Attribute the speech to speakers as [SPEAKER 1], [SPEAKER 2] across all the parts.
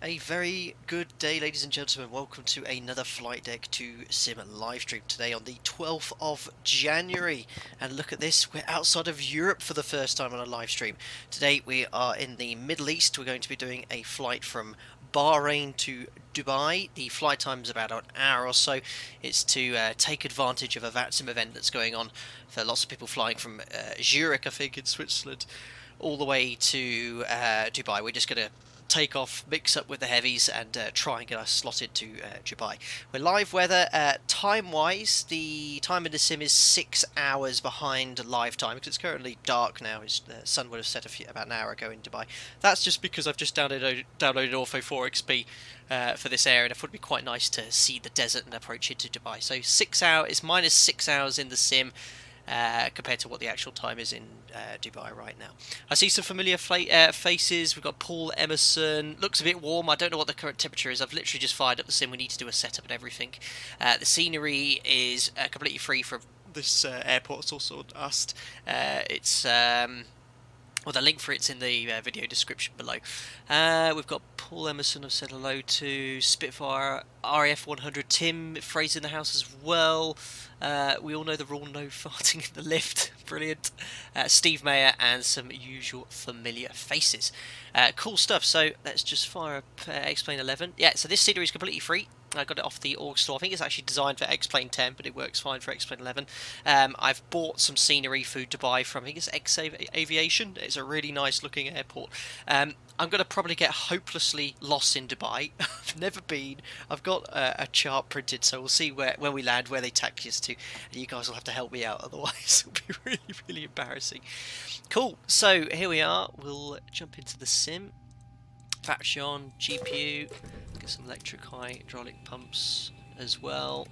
[SPEAKER 1] A very good day, ladies and gentlemen. Welcome to another Flight Deck 2 Sim live stream today on the 12th of January. And look at this, we're outside of Europe for the first time on a live stream. Today we are in the Middle East. We're going to be doing a flight from Bahrain to Dubai. The flight time is about an hour or so. It's to take advantage of a VATSIM event that's going on for lots of people flying from Zurich, I think, in Switzerland, all the way to Dubai. We're just going to take off, mix up with the heavies, and try and get us slotted to Dubai. We're live weather. Time-wise, the time in the sim is 6 hours behind live time because it's currently dark now. The sun would have set about an hour ago in Dubai. That's just because I've just downloaded Ortho 4XP for this area, and it would be quite nice to see the desert and approach it to Dubai. So 6 hours, it's minus 6 hours in the sim. Compared to what the actual time is in Dubai right now. I see some familiar faces. We've got Paul Emerson. Looks a bit warm. I don't know what the current temperature is. I've literally just fired up the sim. We need to do a setup and everything. The scenery is completely free from this airport. It's also asked. Well, the link for it's in the video description below. We've got Paul Emerson. I've said hello to Spitfire, RAF 100, Tim Fraser in the house as well. We all know the rule: no farting in the lift. Brilliant. Steve Mayer and some usual familiar faces. Cool stuff. So let's just fire up X-Plane 11. Yeah. So this scenery is completely free. I got it off the org store. I think it's actually designed for X-Plane 10, but it works fine for X-Plane 11. I've bought some scenery food to buy from, I think it's Aviation. It's a really nice looking airport. I'm going to probably get hopelessly lost in Dubai. I've never been. I've got a chart printed, so we'll see when we land, where they taxi us to. And you guys will have to help me out, otherwise it'll be really, really embarrassing. Cool, so here we are. We'll jump into the sim. Faction, GPU, get some electric hydraulic pumps as well,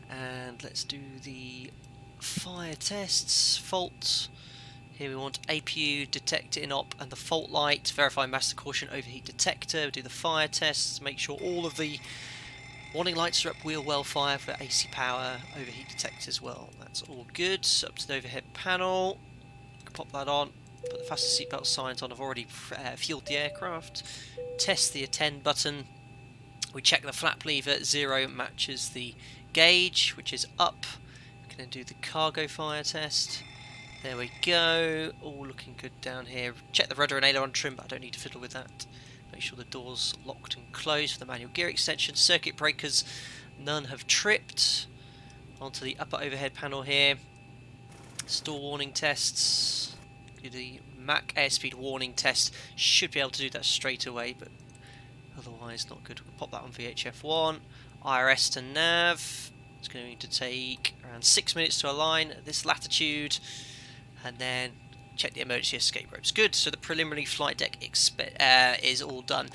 [SPEAKER 1] and let's do the fire tests. Fault, here we want APU, detector in op, and the fault light. Verify master caution overheat detector. Do the fire tests, make sure all of the warning lights are up. Wheel well fire for AC power, overheat detector as well. That's all good. Up to the overhead panel, pop that on. Put the fasten seatbelt signs on. I've already fueled the aircraft. Test the attend button. We check the flap lever. 0 matches the gauge, which is up. We're going to do the cargo fire test. There we go. All looking good down here. Check the rudder and aileron trim, but I don't need to fiddle with that. Make sure the door's locked and closed for the manual gear extension. Circuit breakers, none have tripped. Onto the upper overhead panel here. Stall warning tests. The Mach airspeed warning test. Should be able to do that straight away, but otherwise not good. We'll pop that on VHF1. IRS to nav. It's going to take around 6 minutes to align at this latitude, and then check the emergency escape ropes. Good. So the preliminary flight deck is all done.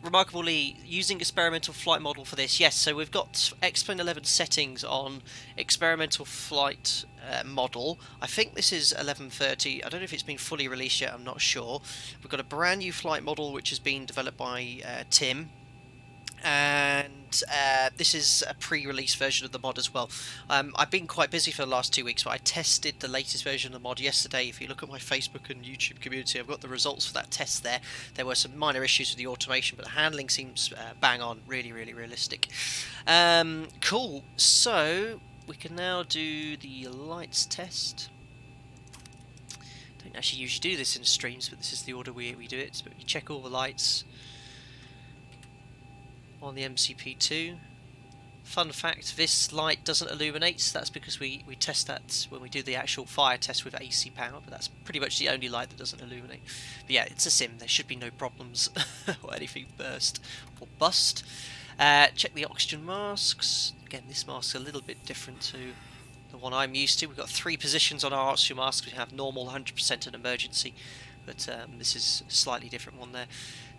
[SPEAKER 1] Remarkably, using experimental flight model for this. Yes, so we've got X-Plane 11 settings on experimental flight model. I think this is 1130. I don't know if it's been fully released yet. I'm not sure. We've got a brand new flight model which has been developed by Tim. And this is a pre-release version of the mod as well. I've been quite busy for the last 2 weeks, but I tested the latest version of the mod yesterday. If you look at my Facebook and YouTube community, I've got the results for that test there. There were some minor issues with the automation, but the handling seems bang on, really, really realistic. Cool, so we can now do the lights test. Don't actually usually do this in streams, but this is the order we do it. But you check all the lights on the MCP2. Fun fact, this light doesn't illuminate, so that's because we test that when we do the actual fire test with AC power, but that's pretty much the only light that doesn't illuminate. But yeah, it's a sim, there should be no problems or anything burst or bust. Check the oxygen masks. Again, this mask's a little bit different to the one I'm used to. We've got 3 positions on our oxygen masks. We have normal, 100% and emergency, but this is a slightly different one there.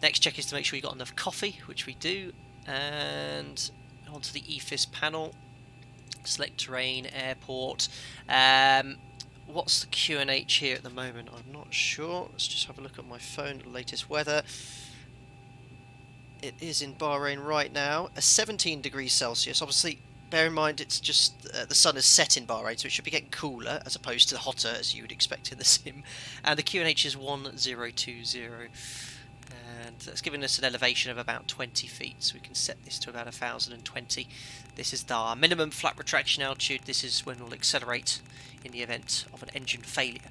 [SPEAKER 1] Next check is to make sure you got enough coffee, which we do. And onto the EFIS panel. Select terrain, airport. What's the QNH here at the moment? I'm not sure. Let's just have a look at my phone, the latest weather. It is in Bahrain right now, 17 degrees Celsius. Obviously, bear in mind it's just the sun has set in Bahrain, so it should be getting cooler as opposed to hotter as you would expect in the sim. And the QNH is 1020. and that's giving us an elevation of about 20 feet, so we can set this to about 1020. This is our minimum flat retraction altitude. This is when we'll accelerate in the event of an engine failure.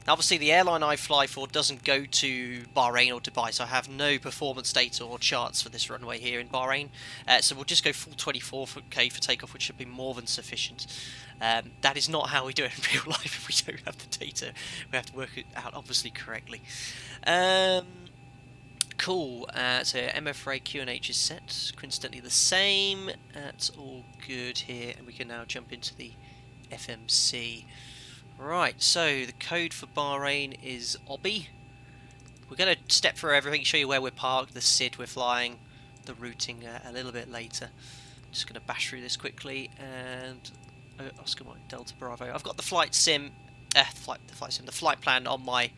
[SPEAKER 1] Now, obviously the airline I fly for doesn't go to Bahrain or Dubai, so I have no performance data or charts for this runway here in Bahrain. So we'll just go full 24K for takeoff, which should be more than sufficient. That is not how we do it in real life if we don't have the data. We have to work it out obviously correctly. Cool, so MF ray QNH is set, coincidentally the same. That's all good here, and we can now jump into the FMC. Right, so the code for Bahrain is OBBI. We're going to step through everything, show you where we're parked, the SID we're flying, the routing a little bit later. Just going to bash through this quickly, and Oscar Mike Delta Bravo. I've got the flight sim, the flight plan on my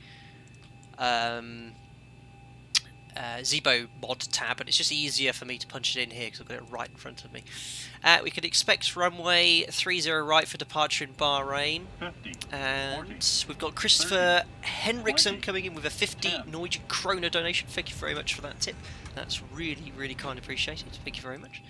[SPEAKER 1] ZIBO mod tab, but it's just easier for me to punch it in here because I've got it right in front of me. We could expect runway 30 right for departure in Bahrain,
[SPEAKER 2] 50,
[SPEAKER 1] and
[SPEAKER 2] 40,
[SPEAKER 1] we've got Christopher
[SPEAKER 2] 30,
[SPEAKER 1] Henriksen
[SPEAKER 2] 20,
[SPEAKER 1] coming in with a 50
[SPEAKER 2] 10.
[SPEAKER 1] Norwegian kroner donation. Thank you very much for that tip. That's really, really kind appreciated. Thank you very much.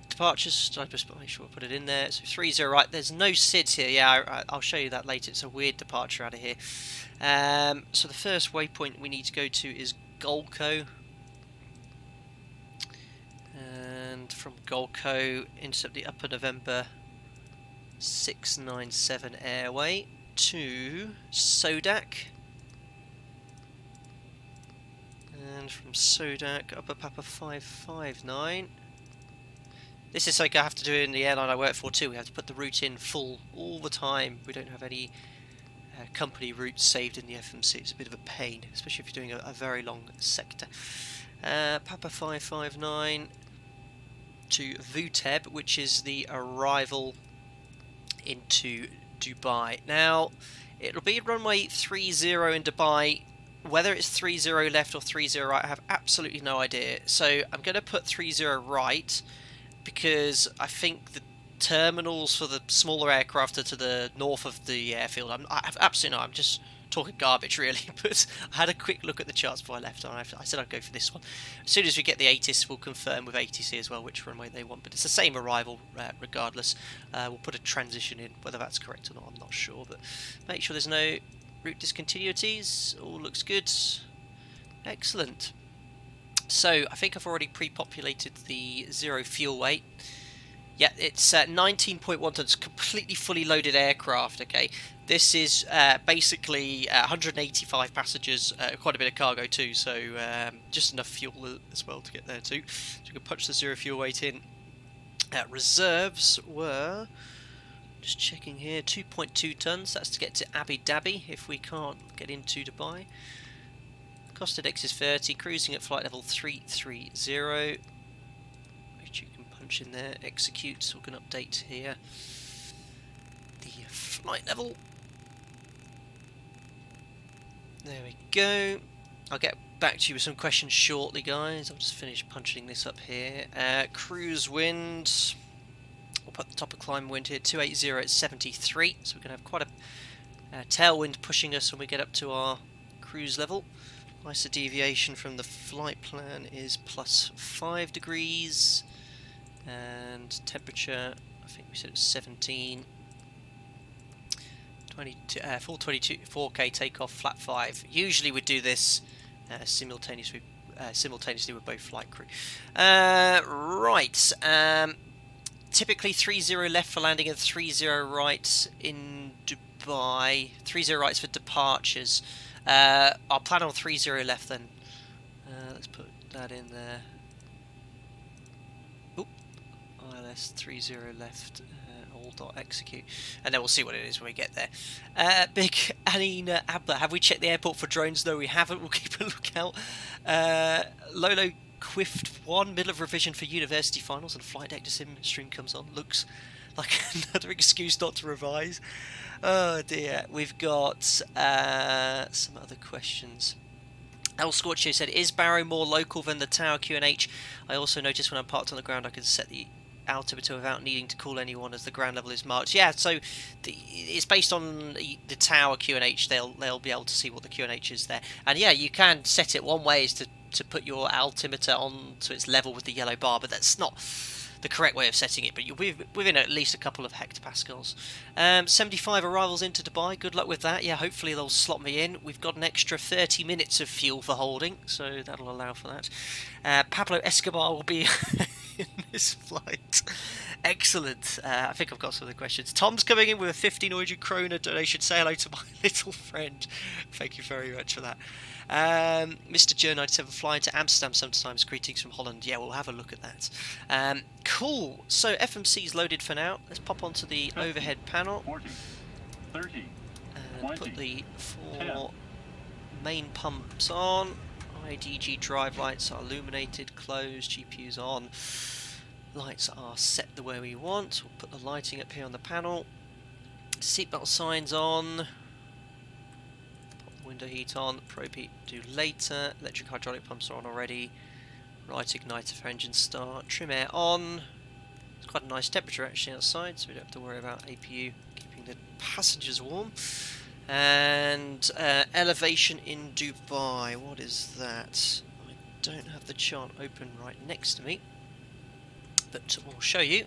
[SPEAKER 1] Departures, I just make sure I put it in there. So 30 right, there's no SIDs here. Yeah, I'll show you that later. It's a weird departure out of here. So the first waypoint we need to go to is Golco, and from Golco intercept the Upper November 697 airway to Sodak, and from Sodak Upper Papa 559. This is something I have to do in the airline I work for too. We have to put the route in full all the time. We don't have any company routes saved in the FMC. It's a bit of a pain, especially if you're doing a very long sector. Papa 559 to Vuteb, which is the arrival into Dubai. Now, it'll be runway 30 in Dubai. Whether it's 30 left or 30 right, I have absolutely no idea. So I'm going to put 30 right, because I think the terminals for the smaller aircraft are to the north of the airfield. I have absolutely no, I'm just talking garbage really, but I had a quick look at the charts before I left, and I said I'd go for this one. As soon as we get the ATIS, we'll confirm with ATC as well which runway they want, but it's the same arrival regardless. We'll put a transition in, whether that's correct or not, I'm not sure, but make sure there's no route discontinuities. All looks good. Excellent. So, I think I've already pre-populated the zero fuel weight. Yeah, it's 19.1 tons, completely fully loaded aircraft, okay? This is basically 185 passengers, quite a bit of cargo too, so just enough fuel as well to get there too. So we can punch the zero fuel weight in. Reserves were, just checking here, 2.2 tons, that's to get to Abu Dhabi if we can't get into Dubai. Costed X is 30, cruising at flight level 330, which you can punch in there, execute, so we can update here the flight level. There we go. I'll get back to you with some questions shortly, guys. I'll just finish punching this up here. Cruise wind, we'll put the top of climb wind here, 280 at 73, so we're going to have quite a tailwind pushing us when we get up to our cruise level. ISO deviation from the flight plan is plus 5 degrees, and temperature, I think we said it was 17. 4K takeoff, flat 5. Usually we do this simultaneously with both flight crew. Right. Typically 30 left for landing and 30 right in Dubai. 30 rights for departures. I'll plan on 30 left then. Let's put that in there. Oop. ILS 30 left. All.execute. And then we'll see what it is when we get there. Big Anina Abba. Have we checked the airport for drones? No, we haven't. We'll keep a lookout. Lolo Quift 1. Middle of revision for university finals and flight deck to sim stream comes on. Looks like another excuse not to revise. Oh dear. We've got some other questions. El Scorcho said, is Barrow more local than the Tower QNH? I also noticed when I'm parked on the ground I can set the altimeter without needing to call anyone as the ground level is marked. Yeah, so it's based on the tower QNH. They'll be able to see what the QNH is there. And yeah, you can set it. One way is to put your altimeter on so it's level with the yellow bar, but that's not the correct way of setting it, but you're within at least a couple of hectopascals. 75 arrivals into Dubai, good luck with that. Yeah, hopefully they'll slot me in. We've got an extra 30 minutes of fuel for holding, so that'll allow for that. Pablo Escobar will be in this flight. Excellent. I think I've got some of the questions. Tom's coming in with a 50 Norwegian kroner donation. Say hello to my little friend. Thank you very much for that. Mr. Joe 97 flying to Amsterdam sometimes. Greetings from Holland. Yeah, we'll have a look at that. Cool. So FMC's loaded for now. Let's pop onto the overhead panel.
[SPEAKER 2] 40, 30,
[SPEAKER 1] and
[SPEAKER 2] 20,
[SPEAKER 1] put the 4
[SPEAKER 2] 10.
[SPEAKER 1] main pumps on. IDG drive lights are illuminated, closed, GPU's on. Lights are set the way we want. We'll put the lighting up here on the panel. Seatbelt signs on. Window heat on, probe heat do later, electric hydraulic pumps are on already, right igniter for engine start, trim air on. It's quite a nice temperature actually outside, so we don't have to worry about APU keeping the passengers warm. And elevation in Dubai, what is that? I don't have the chart open right next to me, but we'll show you.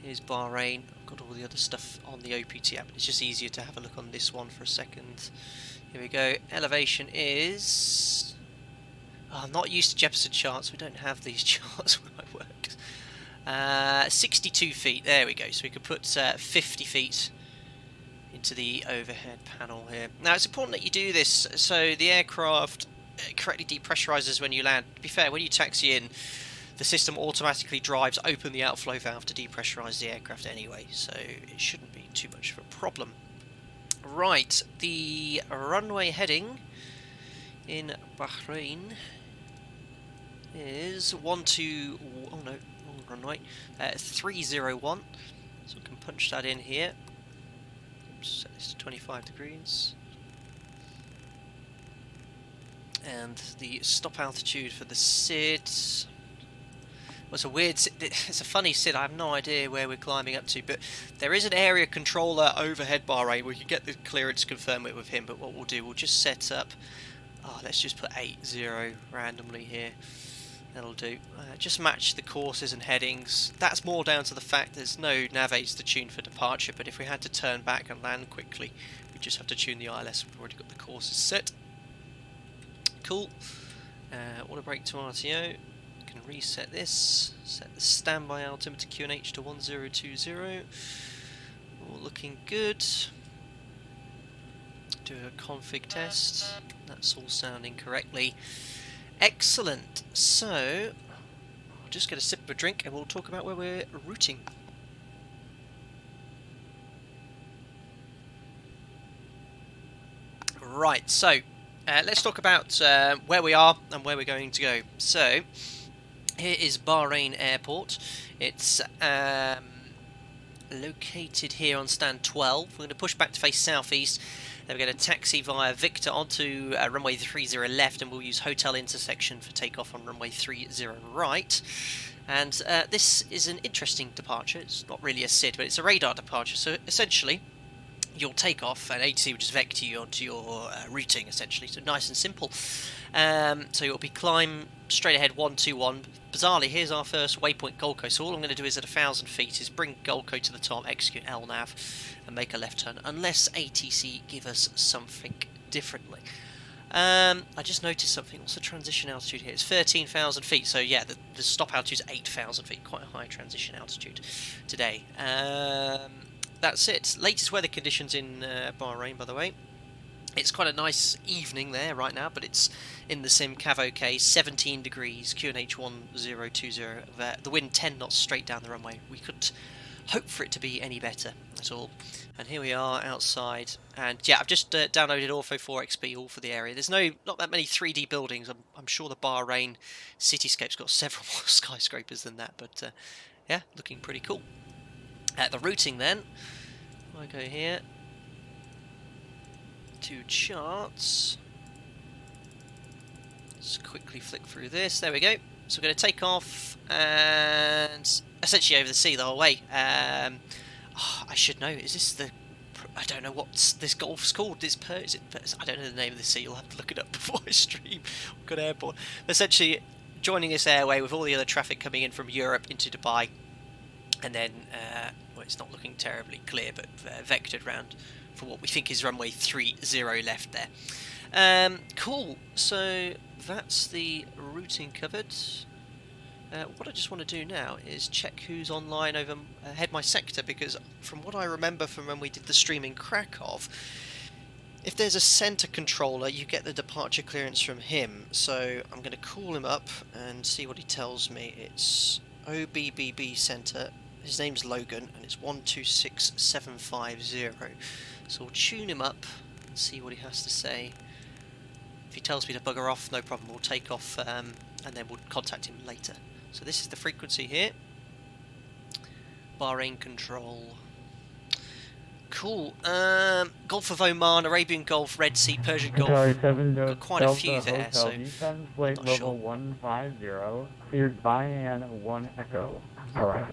[SPEAKER 1] Here's Bahrain. I've got all the other stuff on the OPT app. It's just easier to have a look on this one for a second. Here we go. Elevation is... Oh, I'm not used to Jefferson charts. We don't have these charts where I work. 62 feet. There we go. So we could put 50 feet into the overhead panel here. Now it's important that you do this so the aircraft correctly depressurizes when you land. To be fair, when you taxi in, the system automatically drives open the outflow valve to depressurize the aircraft anyway, so it shouldn't be too much of a problem. Right, the runway heading in Bahrain is 301. So we can punch that in here. Set this to 25 degrees. And the stop altitude for the SID. Well, it's a funny SID. I have no idea where we're climbing up to, but there is an area controller overhead Bahrain. We can get the clearance to confirm it with him, but what we'll do, we'll just set up, let's just put 80 randomly here. That'll do. Just match the courses and headings. That's more down to the fact there's no nav aids to tune for departure, but if we had to turn back and land quickly, we just have to tune the ILS. We've already got the courses set. Cool. Auto brake to RTO. Reset this, set the standby altimeter QNH to 1020, all looking good. Do a config test, that's all sounding correctly. Excellent, so I'll just get a sip of a drink and we'll talk about where we're routing. Right, so let's talk about where we are and where we're going to go. So here is Bahrain Airport. It's located here on stand 12. We're going to push back to face southeast. Then we're going to taxi via Victor onto runway 30 left, and we'll use hotel intersection for takeoff on runway 30 right. And this is an interesting departure. It's not really a SID, but it's a radar departure. So essentially, you'll take off, and ATC will just vector you onto your routing, essentially. So nice and simple. So you'll be climb straight ahead 121. Bizarrely, here's our first waypoint Gold Coast. So all I'm going to do is at 1,000 feet is bring Gold Coast to the top, execute LNAV, and make a left turn, unless ATC give us something differently. I just noticed something. What's the transition altitude here? It's 13,000 feet. So yeah, the stop altitude is 8,000 feet. Quite a high transition altitude today. That's it. Latest weather conditions in Bahrain, by the way. It's quite a nice evening there right now, but it's in the sim Cav OK, 17 degrees, QNH 1020. The wind 10 knots straight down the runway. We couldn't hope for it to be any better at all. And here we are outside, and yeah, I've just downloaded Ortho 4XP all for the area. There's not that many 3D buildings. I'm sure the Bahrain cityscape's got several more skyscrapers than that, but yeah, looking pretty cool. The routing then, I go here to charts. Let's quickly flick through this. There we go. So we're going to take off and essentially over the sea the whole way. I should know. Is this the... I don't know what this golf's called. Is it? I don't know the name of the sea. You'll have to look it up before I stream. Good airport. Essentially, joining this airway with all the other traffic coming in from Europe into Dubai, and then well, it's not looking terribly clear, but vectored round for what we think is runway 30 left there. Cool. So that's the routing covered. What I just want to do now is check who's online over ahead my sector, because from what I remember from when we did the stream in Krakow, if there's a centre controller you get the departure clearance from him. So I'm going to call him up and see what he tells me. It's OBBI centre, his name's Logan, and it's 126750. So we'll tune him up and see what he has to say. If he tells me to bugger off, no problem, we'll take off and then we'll contact him later. So this is the frequency here. Bahrain control. Cool. Gulf of Oman, Arabian Gulf, Red Sea, Persian Gulf. Got quite a few there, so
[SPEAKER 2] flight level 150, cleared Bahrain 1 Echo. Alright.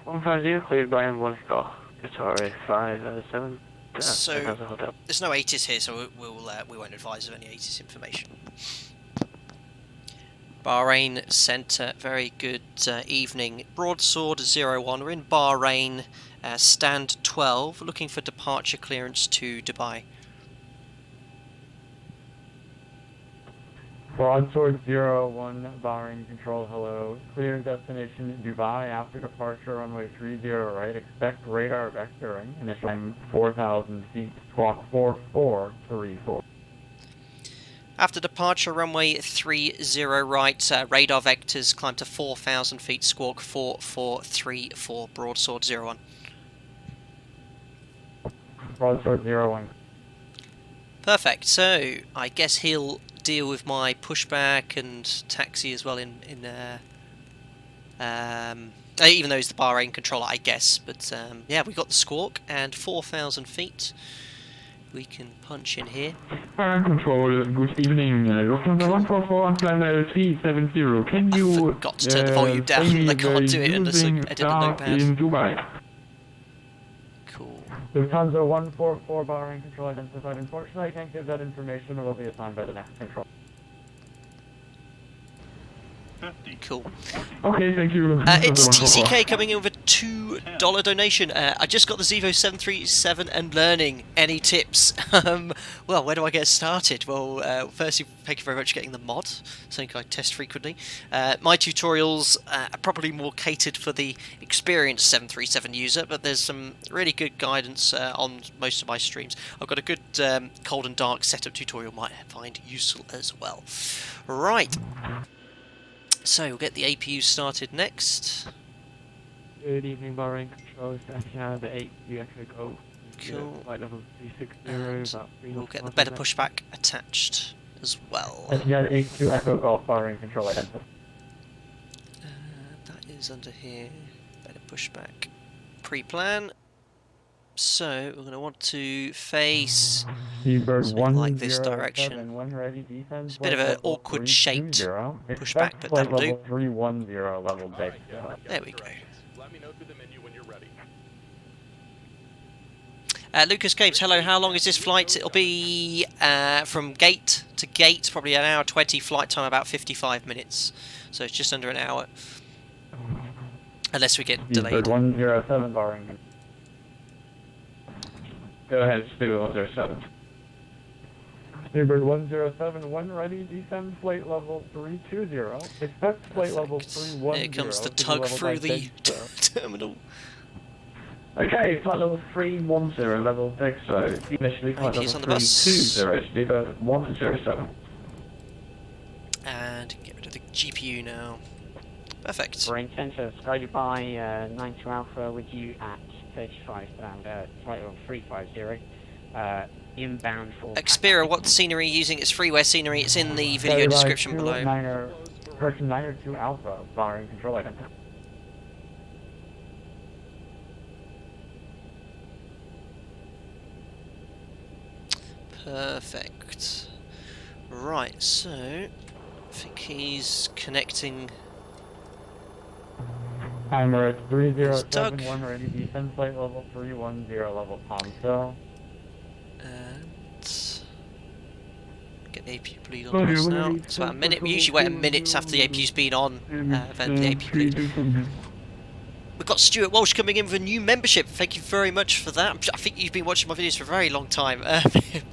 [SPEAKER 2] 150, cleared Bahrain 1 Echo. Sorry, 5-7.
[SPEAKER 1] So there's no ATIS here, so we won't advise of any ATIS information. Bahrain Centre, very good evening. Broadsword 01, we're in Bahrain, stand 12, looking for departure clearance to Dubai.
[SPEAKER 2] Broadsword 01, Bahrain control, hello. Clear destination Dubai after departure runway 30 right. Expect radar vectoring. Initial time 4,000 feet. Squawk 4434.
[SPEAKER 1] After departure runway 30 right. Radar vectors climb to 4,000 feet. Squawk 4434. Broadsword 01.
[SPEAKER 2] Broadsword 01.
[SPEAKER 1] Perfect. So I guess he'll deal with my pushback and taxi as well in even though he's the Bahrain controller, I guess. But yeah, we got the squawk and 4,000 feet. We can punch in here.
[SPEAKER 2] Bahrain controller, good evening. Lufthansa 144 on climb 370. Can you?
[SPEAKER 1] I forgot to turn the volume down. I can't do it unless I edit the notepad.
[SPEAKER 2] In Dubai.
[SPEAKER 1] Cool.
[SPEAKER 2] Lufthansa 144 Bahrain control identified. Unfortunately, I can't give that information. It will be assigned by the next control.
[SPEAKER 1] Cool.
[SPEAKER 2] Okay, thank you.
[SPEAKER 1] It's TCK coming in with a $2 donation. I just got the ZIBO 737 and learning. Any tips? Well, where do I get started? Well, firstly, thank you very much for getting the mod, something I test frequently. My tutorials are probably more catered for the experienced 737 user, but there's some really good guidance on most of my streams. I've got a good cold and dark setup tutorial you might find useful as well. Right. So we'll get the APU started next.
[SPEAKER 2] Good evening, Bahrain control. The 8 Echo Golf.
[SPEAKER 1] Cool.
[SPEAKER 2] Flight level 360.
[SPEAKER 1] We'll get the better pushback attached as well.
[SPEAKER 2] Yeah, 8 Echo Golf Bahrain control identified.
[SPEAKER 1] That is under here. Better pushback. Pre-plan. So we're going to want to face like this direction. It's a bit of an awkward shaped pushback, but that'll do. There we go. Lucas Capes, hello, how long is this flight? It'll be from gate to gate, probably an hour 20, flight time about 55 minutes. So it's just under an hour. Unless we get delayed.
[SPEAKER 2] 107 Bahrain. Go ahead, Speedbird 107. Speedbird 107, 1 ready, descend flight level 320. Expect flight level 310.
[SPEAKER 1] Here comes the tug through the terminal.
[SPEAKER 2] Okay, flight level 310, level 6, so initially flight level 320, Speedbird 107.
[SPEAKER 1] And get rid of the GPU now. Perfect.
[SPEAKER 3] Bahrain Centre, Sky Dubai 92 Alpha with you at 35 pound, flight level 350, inbound for...
[SPEAKER 1] Xperia, what scenery are you using? It's freeware scenery, it's in the video description below.
[SPEAKER 2] Person 902 Alpha, Bahrain control identity.
[SPEAKER 1] Perfect. Right, so I think he's connecting.
[SPEAKER 2] Emirates
[SPEAKER 1] There's Doug.
[SPEAKER 2] 3071 ready, descend flight level 310 level Tomso.
[SPEAKER 1] And get the APU bleed on us now. It's about a minute. We usually wait a minute after the APU's been on, then the APU bleed. We've got Stuart Walsh coming in with a new membership. Thank you very much for that. I think you've been watching my videos for a very long time.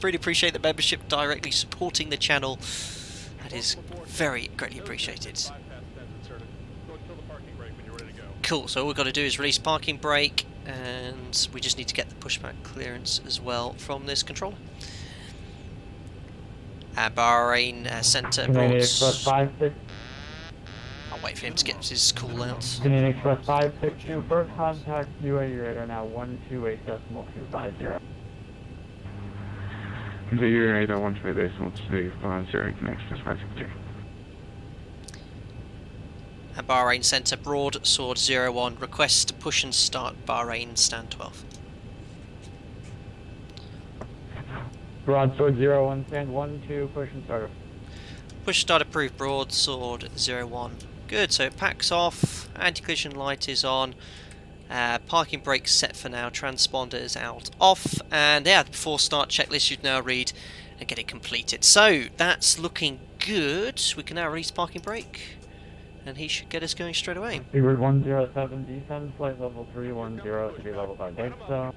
[SPEAKER 1] Really appreciate the membership, directly supporting the channel. That is very greatly appreciated. Cool, so all we've got to do is release parking brake, and we just need to get the pushback clearance as well from this controller. Bahrain Centre brought... I'll wait for him to get his call out.
[SPEAKER 2] Canadian Express 562, first contact UAE radar now 128.250.
[SPEAKER 4] The UAE radar 128.250, connects to 562.
[SPEAKER 1] Bahrain Centre, broadsword 01, request to push and start Bahrain stand 12.
[SPEAKER 2] Broadsword 01, stand 12, push and start.
[SPEAKER 1] Push start approved, broadsword 01. Good, so it packs off, anti-collision light is on, parking brake set for now, transponder is out off, and yeah, the before start checklist you'd now read and get it completed. So that's looking good. We can now release parking brake, and he should get us going straight away.
[SPEAKER 2] Seabird 107, descend flight level 310 to be level by Dexo.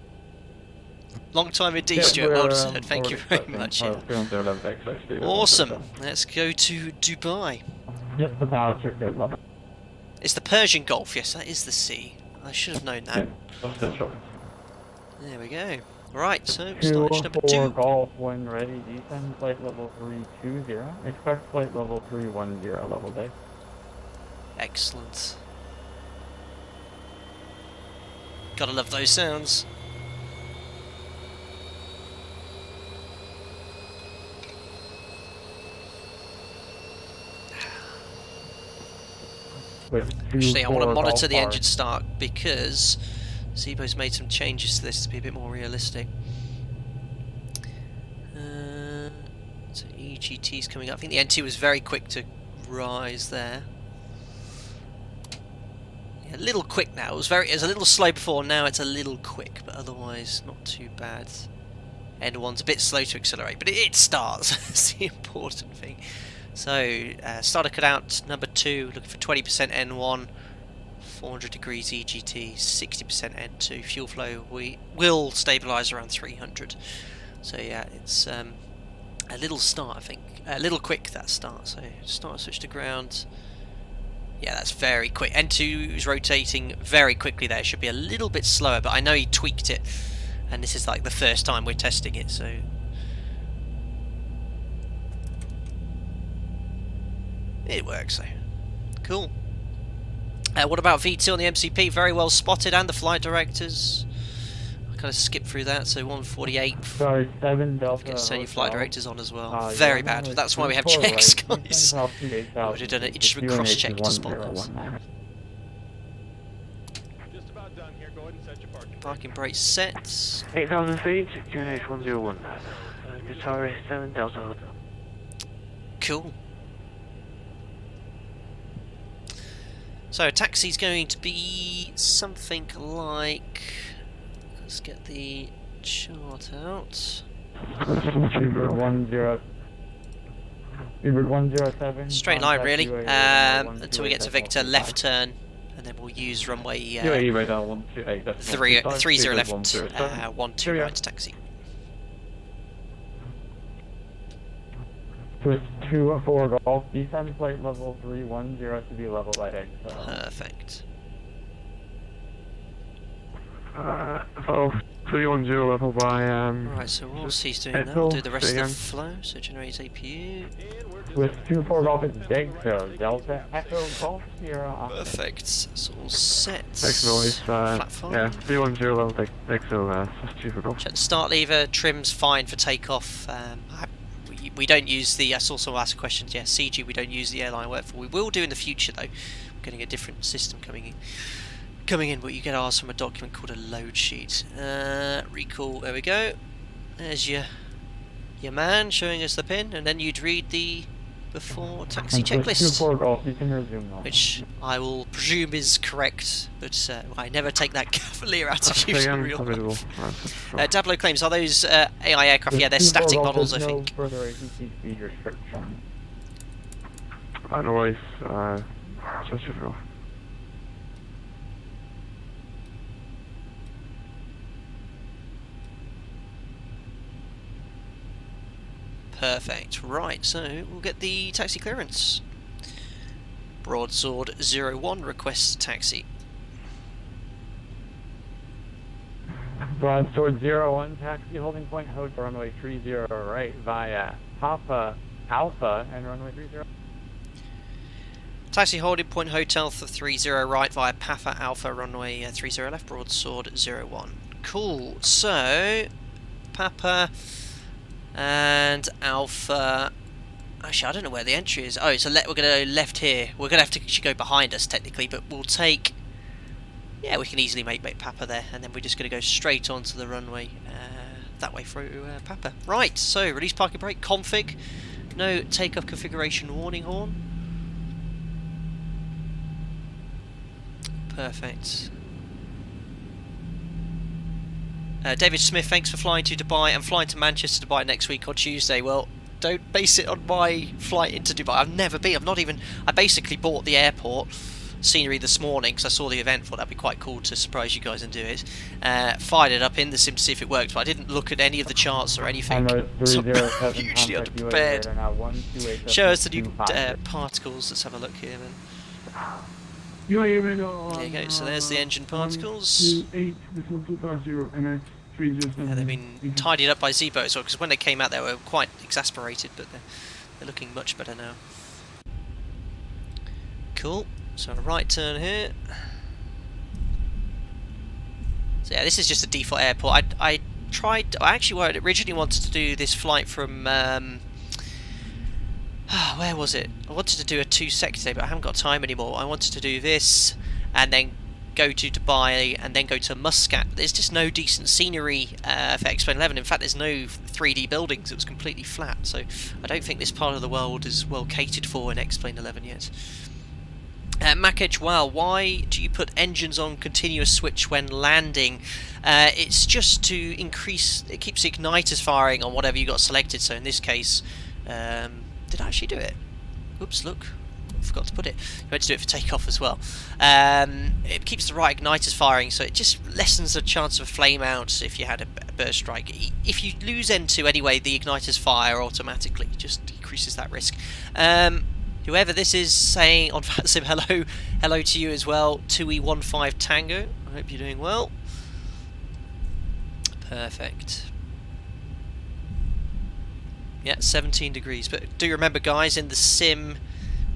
[SPEAKER 1] Long time indeed, Stuart. Well deserved. Thank you very much. Yeah. Awesome. Let's go to Dubai.
[SPEAKER 2] Yes, the power circuit level.
[SPEAKER 1] It's the Persian Gulf. Yes, that is the sea. I should have known that. There we go. Right, so stage number 2.
[SPEAKER 2] Golf when ready, descend flight level 320. Expect flight level 310 level day.
[SPEAKER 1] Excellent. Gotta love those sounds. Actually, I want to monitor the engine start because ZIBO's made some changes to this to be a bit more realistic. So EGT's coming up. I think the NT was very quick to rise there. Yeah, a little quick now. It was a little slow before. Now it's a little quick, but otherwise not too bad. N1's a bit slow to accelerate, but it starts. That's the important thing. So, starter cutout number 2, looking for 20% N1, 400 degrees EGT, 60% N2. Fuel flow we will stabilise around 300. So yeah, it's a little start, I think. A little quick, that start. So, start switch to ground. Yeah, that's very quick. N2 is rotating very quickly there. It should be a little bit slower, but I know he tweaked it. And this is like the first time we're testing it, so... It works, so cool. What about VT on the MCP? Very well spotted, and the flight directors. I kind of skipped through that, so 148.
[SPEAKER 2] Sorry, 7 Delta.
[SPEAKER 1] Get to turn your flight directors on as well. Very bad. That's why we have checks, guys. I would have done it. It should have been cross-checked to spot those. Parking brake set.
[SPEAKER 4] 8,000 feet, QNH 101. Guitar 7 Delta.
[SPEAKER 1] Cool. So taxi's going to be something like, let's get the chart out.
[SPEAKER 2] Seabird 107.
[SPEAKER 1] Straight line really, until we get to Victor, left turn, and then we'll use runway 30 left, 12 right taxi.
[SPEAKER 2] Twist 2-4 Golf, descend flight level 310 to be level by day.
[SPEAKER 1] Perfect.
[SPEAKER 4] 310 level by
[SPEAKER 1] Right, so whilst he's doing that, we'll do the rest of the flow. So generate APU.
[SPEAKER 2] Twist 2-4 Golf is Dexo, Delta Echo Golf Sierra.
[SPEAKER 1] Perfect. That's all set.
[SPEAKER 4] Next noise,
[SPEAKER 1] Platform.
[SPEAKER 4] yeah, 310 level Dexo, 2 for Golf.
[SPEAKER 1] Check the start lever, trim's fine for takeoff. We don't use the, I saw someone ask questions, yeah, CG we don't use the airline work for. We will do in the future though. We're getting a different system coming in, but you get asked from a document called a load sheet. Recall, there we go. There's your your man showing us the pin, and then you'd read the before taxi
[SPEAKER 2] And switch
[SPEAKER 1] checklist,
[SPEAKER 2] 24 Golf, you can resume now.
[SPEAKER 1] which I will presume is correct, but I never take that cavalier out of use in real life. Dablo claims, are those AI aircraft? Yeah, they're static models, I think.
[SPEAKER 2] No further ATC speed restriction.
[SPEAKER 4] Otherwise, switch it off.
[SPEAKER 1] Perfect. Right, so we'll get the taxi clearance. Broadsword 01 requests taxi.
[SPEAKER 2] Broadsword 01, taxi holding point hotel runway 30 right via Papa Alpha and runway 30.
[SPEAKER 1] Taxi holding point hotel for 30 right via Papa Alpha runway 30 left, Broadsword 01. Cool, so Papa and Alpha. Actually, I don't know where the entry is. Oh, so we're going to go left here. We're going to have to actually go behind us technically, but we'll take. Yeah, we can easily make Papa there, and then we're just going to go straight onto the runway that way through Papa. Right. So release parking brake config. No takeoff configuration warning horn. Perfect. David Smith, thanks for flying to Dubai. I'm flying to Manchester to Dubai next week on Tuesday. Well, don't base it on my flight into Dubai. I've never been. I basically bought the airport scenery this morning because I saw the event. Thought that'd be quite cool to surprise you guys and do it. Fired it up in the sim to see if it worked, but I didn't look at any of the charts or anything. So I'm hugely underprepared. Show us the new particles. Let's have a look here, then. There you go, so there's the engine particles. Yeah, they've been tidied up by ZIBO as well, because when they came out they were quite exasperated, but they're looking much better now. Cool, so a right turn here. So yeah, this is just a default airport. I actually originally wanted to do this flight from where was it? I wanted to do a 2-sector day, but I haven't got time anymore. I wanted to do this and then go to Dubai and then go to Muscat. There's just no decent scenery for Explain 11. In fact, there's no 3D buildings. It was completely flat. So I don't think this part of the world is well catered for in Explain 11 yet. Macedge, wow, why do you put engines on continuous switch when landing? It's just to increase, it keeps the igniters firing on whatever you got selected. So in this case, did I actually do it? Oops, look. I forgot to put it. I had to do it for takeoff as well. It keeps the right igniters firing, so it just lessens the chance of a flame out if you had a burst strike. If you lose N2 anyway, the igniters fire automatically. It just decreases that risk. Whoever this is saying on VATSIM, hello to you as well. 2E15 Tango. I hope you're doing well. Perfect. Yeah, 17 degrees. But do remember, guys, in the sim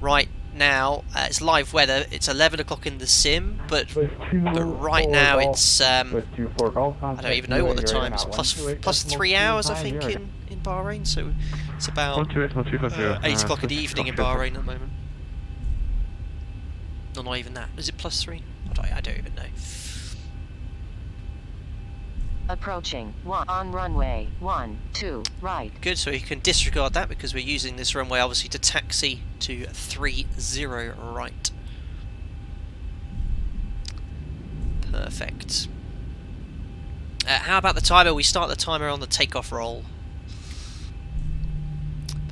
[SPEAKER 1] right now, it's live weather. It's 11 o'clock in the sim, but right now it's I don't even know what the time is. Plus 3 hours, I think, in Bahrain. So it's about 8 o'clock in the evening in Bahrain at the moment. No, not even that. Is it plus 3? I don't even know.
[SPEAKER 5] Approaching on runway 12 right.
[SPEAKER 1] Good, so you can disregard that because we're using this runway obviously to taxi to 30 right. Perfect. How about the timer? We start the timer on the takeoff roll.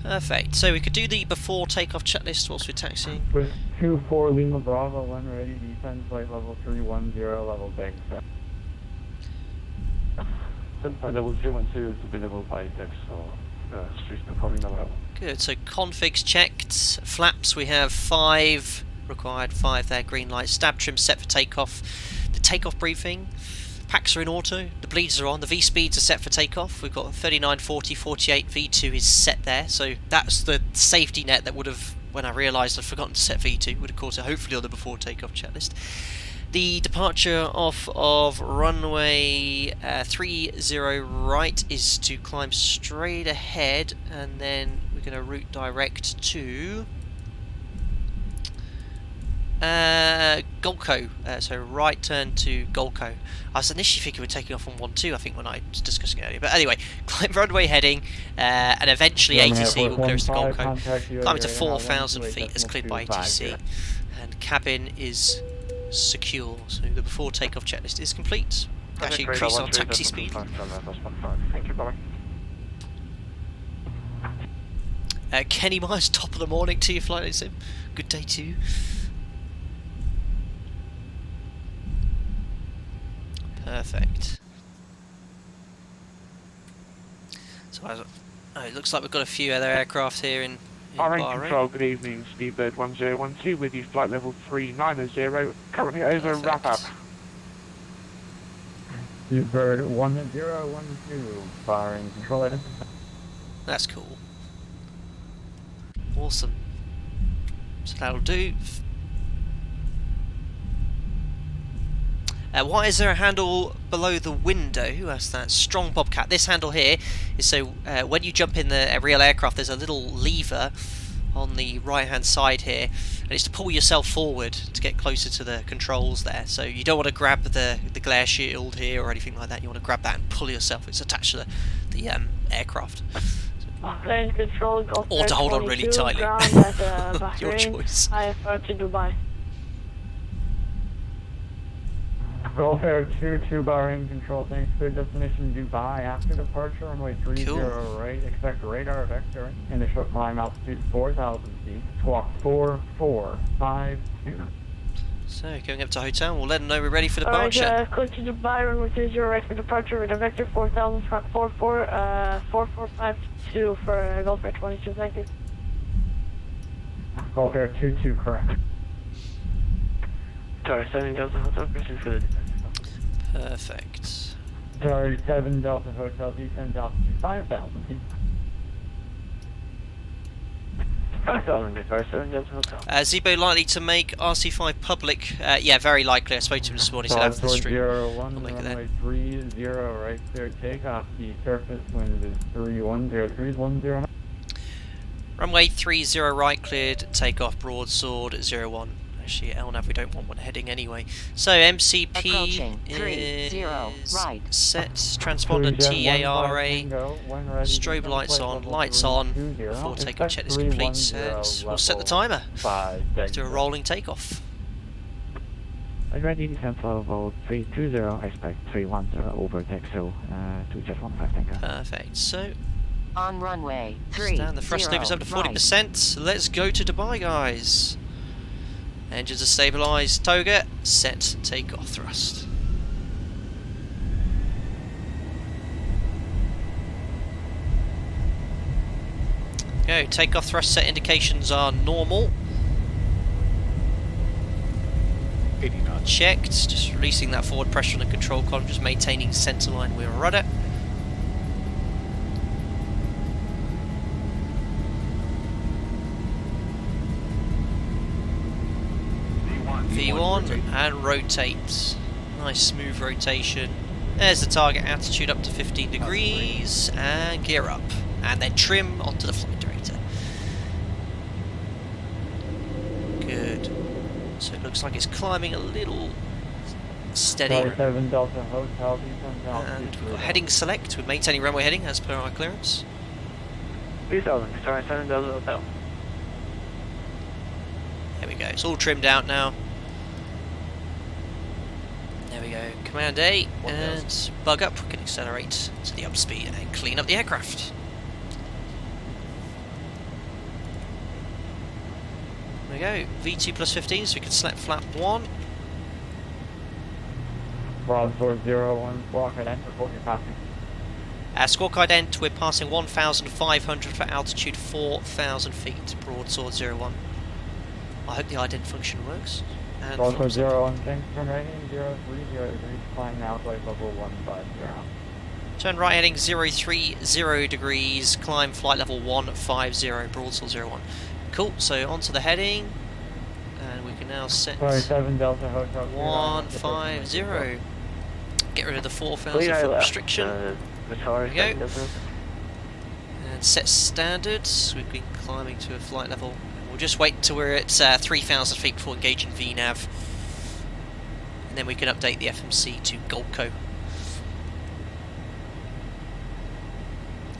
[SPEAKER 1] Perfect. So we could do the before takeoff checklist whilst we're taxiing.
[SPEAKER 2] With 24 Lima Bravo, 1 ready, descend flight level 310, level bank.
[SPEAKER 4] Level 312 is to be level by deck, so switch to coming level.
[SPEAKER 1] Good, so configs checked. Flaps, we have 5, required 5 there, green light. Stab trim set for takeoff. The takeoff briefing. Packs are in auto, the bleeds are on, the V-speeds are set for takeoff. We've got 39, 40, 48, V2 is set there, so that's the safety net that would have, when I realised I'd forgotten to set V2, would have caught it hopefully on the before takeoff checklist. The departure off of runway 30 right is to climb straight ahead, and then we're going to route direct to Golco, so right turn to Golco. I was initially thinking we're taking off on 1-2, I think, when I was discussing it earlier. But anyway, climb runway heading, and eventually ATC will clear us to Golco. Climb to 4,000 feet as cleared by ATC, and cabin is secure. So the before takeoff checklist is complete. Actually increase our taxi speed.
[SPEAKER 4] Thank you, bye.
[SPEAKER 1] Kenny Myers, top of the morning to you, flight sim. Good day to you. Perfect. So it looks like we've got a few other aircraft here in
[SPEAKER 4] Bahrain
[SPEAKER 1] Bahrain.
[SPEAKER 4] Control, good evening. Speedbird 1012 with you, flight level 390, currently over wrap up.
[SPEAKER 2] Speedbird 1012, Bahrain Control.
[SPEAKER 1] That's cool. Awesome. So that'll do. Why is there a handle below the window? Who asked that? Strong Bobcat. This handle here is so when you jump in the real aircraft, there's a little lever on the right hand side here, and it's to pull yourself forward to get closer to the controls there. So you don't want to grab the glare shield here or anything like that. You want to grab that and pull yourself. It's attached to the aircraft.
[SPEAKER 6] Bahrain Control,
[SPEAKER 1] Or to hold on really tightly. Your choice.
[SPEAKER 6] IFR to Dubai.
[SPEAKER 2] Gulf Air 22 Bahrain Control, thanks for destination Dubai. After departure, runway 30 right, expect radar vector. Initial climb altitude 4,000 feet, squawk 4452.
[SPEAKER 1] So going up to hotel, we'll let them know we're ready for
[SPEAKER 6] Alright,
[SPEAKER 1] departure.
[SPEAKER 6] clear to Dubai, runway 30 right for departure, radar vector 4,000, squawk 4452 for Gulf Air 22, thank you.
[SPEAKER 2] Gulf Air 22, correct.
[SPEAKER 3] Sorry, 7 Delta Hotel, Christian good.
[SPEAKER 1] Perfect.
[SPEAKER 2] Sorry, 7 Delta Hotel, descend altitude 5,000 feet.
[SPEAKER 3] 5,000, sorry, 7 Delta Hotel.
[SPEAKER 1] ZIBO likely to make RC5 public? Yeah, very likely. I spoke to him this morning, so after the stream.
[SPEAKER 2] 01,
[SPEAKER 1] We'll make it
[SPEAKER 2] runway 30 right clear takeoff. The surface wind is 310.
[SPEAKER 1] Runway 30 right cleared, takeoff broadsword 01. Actually, LNAV, we don't want one heading anyway. So MCP
[SPEAKER 5] Approaching 30
[SPEAKER 1] is
[SPEAKER 5] right.
[SPEAKER 1] set, transponder TARA, strobe lights on, before takeoff check is complete, set. We'll set the timer. Let's do a rolling takeoff.
[SPEAKER 3] Ready, descent level 320, expect 310 over Texel, 215 tanker.
[SPEAKER 1] Perfect, so
[SPEAKER 5] On runway 30
[SPEAKER 1] stand the thrust levers up to 40%. Let's go to Dubai, guys. Engines are stabilised. Toga, set, takeoff thrust. Go, takeoff thrust set indications are normal.
[SPEAKER 4] 80 knots.
[SPEAKER 1] Checked, just releasing that forward pressure on the control column, just maintaining centerline wheel rudder. V1 and rotate. Nice smooth rotation. There's the target altitude up to 15 degrees and gear up. And then trim onto the flight director. Good. So it looks like it's climbing a little steady.
[SPEAKER 2] 7 Delta Hotel, descend altitude.
[SPEAKER 1] And we've got heading select. We're maintaining runway heading as per our clearance.
[SPEAKER 3] 3,000, sorry, 7 Delta Hotel.
[SPEAKER 1] There we go. It's all trimmed out now. There we go. Command A and bug up. We can accelerate to the up speed and clean up the aircraft. There we go. V2 plus 15, so we can select flap 1.
[SPEAKER 2] Broadsword 01, squawk ident, report your passing.
[SPEAKER 1] Squawk ident, we're passing 1,500 for altitude 4,000 feet. Broadsword 01. I hope the ident function works. And
[SPEAKER 2] Broadsword 01, thanks for rating 0303, flying now flight level 150.
[SPEAKER 1] turn right heading 030 degrees, climb flight level 150, Broadsword 01. Cool, so onto the heading, and we can now set
[SPEAKER 2] 7 Delta Hotel.
[SPEAKER 1] 150. Get rid of the 4,000 foot restriction. There we go. And set standards. We've been climbing to a flight level. we'll just wait until we're at 3,000 feet before engaging VNAV, and then we can update the FMC to Goldco.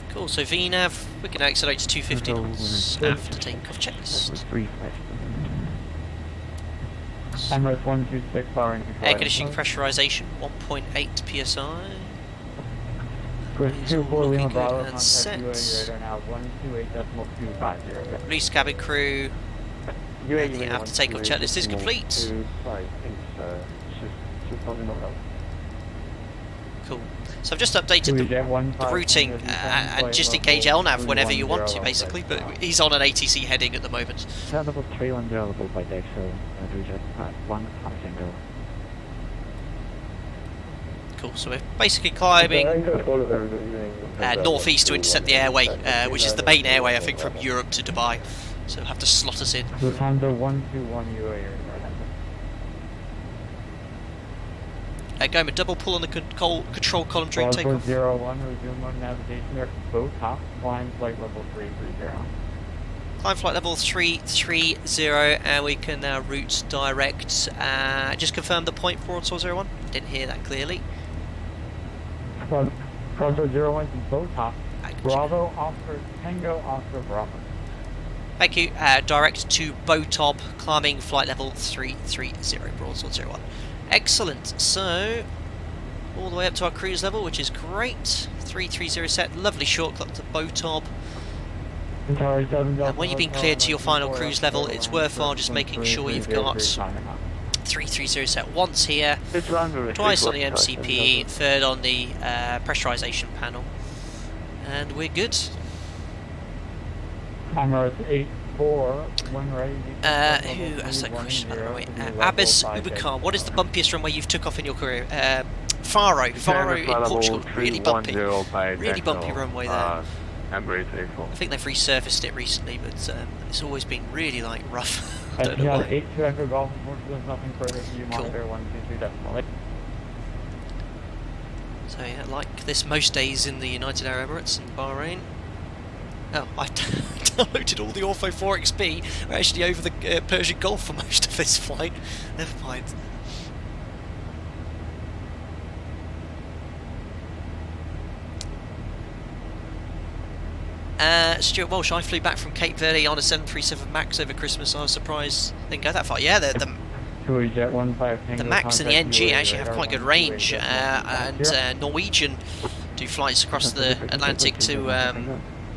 [SPEAKER 1] Cool, so VNAV, we can accelerate to 250 knots after takeoff checklist.
[SPEAKER 2] Emirates 126 Bahrain control.
[SPEAKER 1] Air conditioning pressurization, 1.8 psi.
[SPEAKER 2] With
[SPEAKER 1] Is
[SPEAKER 2] 24
[SPEAKER 1] looking
[SPEAKER 2] Lima
[SPEAKER 1] good
[SPEAKER 2] Bravo,
[SPEAKER 1] and
[SPEAKER 2] contact
[SPEAKER 1] set.
[SPEAKER 2] UAE radar now 128.250.
[SPEAKER 1] Release cabin crew, and the after takeoff checklist is complete. Cool. So I've just updated the routing, and just engage LNAV whenever you want to, basically, but he's on an ATC heading at the moment.
[SPEAKER 3] Level 310 level by deck, so reject 1 single.
[SPEAKER 1] Cool, so we're basically climbing northeast to intercept the airway, which is the main airway, I think, from Europe to Dubai. So we'll have to slot us in.
[SPEAKER 2] Lufthansa 121 UAE.
[SPEAKER 1] Going with double pull on the control column during takeoff.
[SPEAKER 2] 01, resume on navigation there, boat top, climb flight level 330.
[SPEAKER 1] Climb flight level 330, and we can now route direct. Just confirm the point for Auto 01. Didn't hear that clearly.
[SPEAKER 2] Pronto 01 to boat top, Bravo, Oscar, Tango, Oscar, Bravo.
[SPEAKER 1] Thank you. Direct to Botob, climbing flight level 330, Broadsword 01. Excellent. So, all the way up to our cruise level, which is great. 330 set, lovely shortcut to Botob. And when you've been cleared to your final cruise level, it's worthwhile just making sure you've got 330 set once here, twice on the MCP, third on the pressurization panel, and we're good.
[SPEAKER 2] Emirates 84, when ready.
[SPEAKER 1] Who asked that question, by the way? Abbas Ubakar, what is the bumpiest runway you've took off in your career? Faro in Portugal, really bumpy runway there. I think they've resurfaced it recently, but it's always been really like rough. I don't know why.
[SPEAKER 2] 82 Echo Golf, there's nothing further for you, monitor 123 decimal.
[SPEAKER 1] So yeah, like this most days in the United Arab Emirates and Bahrain. Oh, I downloaded all the Ortho 4XP. We're actually over the Persian Gulf for most of this flight. Never mind. Stuart Walsh, I flew back from Cape Verde on a 737 MAX over Christmas. I was surprised they didn't go that far. Yeah, the MAX and the NG actually have quite good range, and Norwegian do flights across the Atlantic to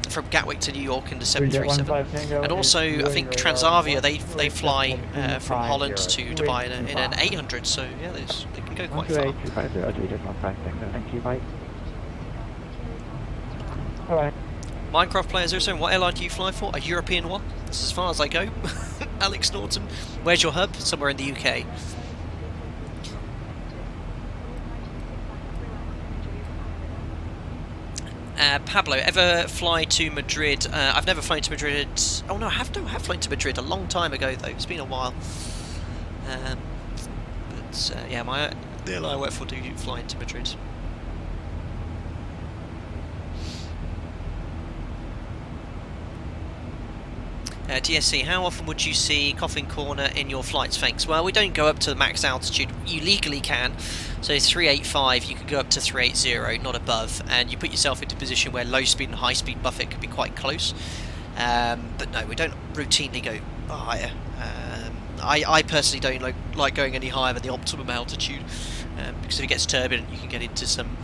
[SPEAKER 1] from Gatwick to New York in the 737, and also I think Transavia they fly from Holland to Dubai in an 800. So yeah, they can go quite far.
[SPEAKER 3] Thank you, mate.
[SPEAKER 2] Alright.
[SPEAKER 1] Minecraft Player 07, what airline do you fly for? A European one? That's as far as I go. Alex Norton, where's your hub? Somewhere in the UK. Pablo, ever fly to Madrid? I've never flown to Madrid. Oh no, I have flown to Madrid a long time ago though. It's been a while. But yeah, the airline I work for do fly into Madrid. DSC, how often would you see Coffin Corner in your flights? Thanks. Well, we don't go up to the max altitude. You legally can. So 385, you can go up to 380, not above, and you put yourself into a position where low speed and high speed buffet can be quite close. But no, we don't routinely go higher. I personally don't like going any higher than the optimum altitude, because if it gets turbulent, you can get into some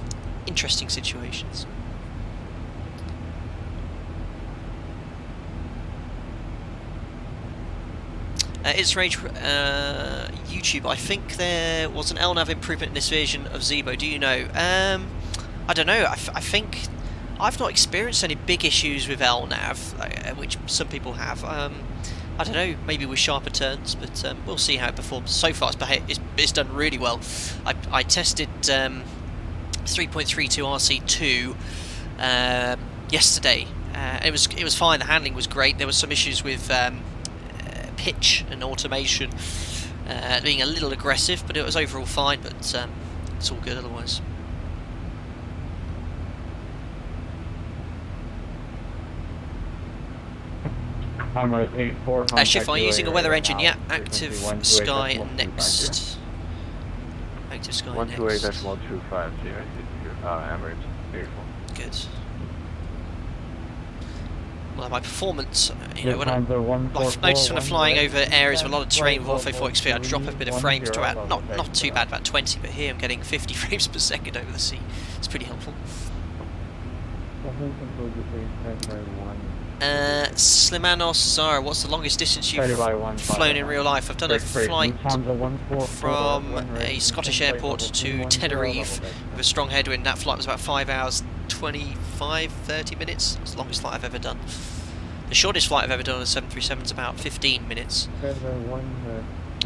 [SPEAKER 1] interesting situations. It's Rage YouTube. I think there was an LNAV improvement in this version of ZIBO. Do you know? I don't know. I think I've not experienced any big issues with LNAV, which some people have. I don't know. Maybe with sharper turns, but we'll see how it performs. So far, it's done really well. I tested 3.32 RC2 yesterday. It was fine. The handling was great. There was some issues with pitch and automation being a little aggressive, but it was overall fine. But it's all good otherwise.
[SPEAKER 2] Timer is 84.
[SPEAKER 1] Actually, if I'm using a weather engine, yeah,
[SPEAKER 2] now,
[SPEAKER 1] active
[SPEAKER 2] frequency
[SPEAKER 1] sky
[SPEAKER 2] 128.125.
[SPEAKER 1] next. Active sky
[SPEAKER 4] 128
[SPEAKER 1] next.
[SPEAKER 4] 1250, Emirates, beautiful.
[SPEAKER 1] Good. Well, my performance, you know,
[SPEAKER 2] Your
[SPEAKER 1] when
[SPEAKER 2] times are
[SPEAKER 1] I've noticed when I'm flying over areas with a lot of terrain with
[SPEAKER 2] 144,
[SPEAKER 1] ortho 4XP, I drop a bit of frames to about, not too
[SPEAKER 2] level
[SPEAKER 1] bad, about 20, but here I'm getting 50 frames per second over the sea. It's pretty helpful. Slimanos Zara, what's the longest distance you've flown in real life? I've done a flight from a Scottish airport to Tenerife with a strong headwind. That flight was about 5 hours, 25, 30 minutes. It's the longest flight I've ever done. The shortest flight I've ever done on a 737 is about 15 minutes.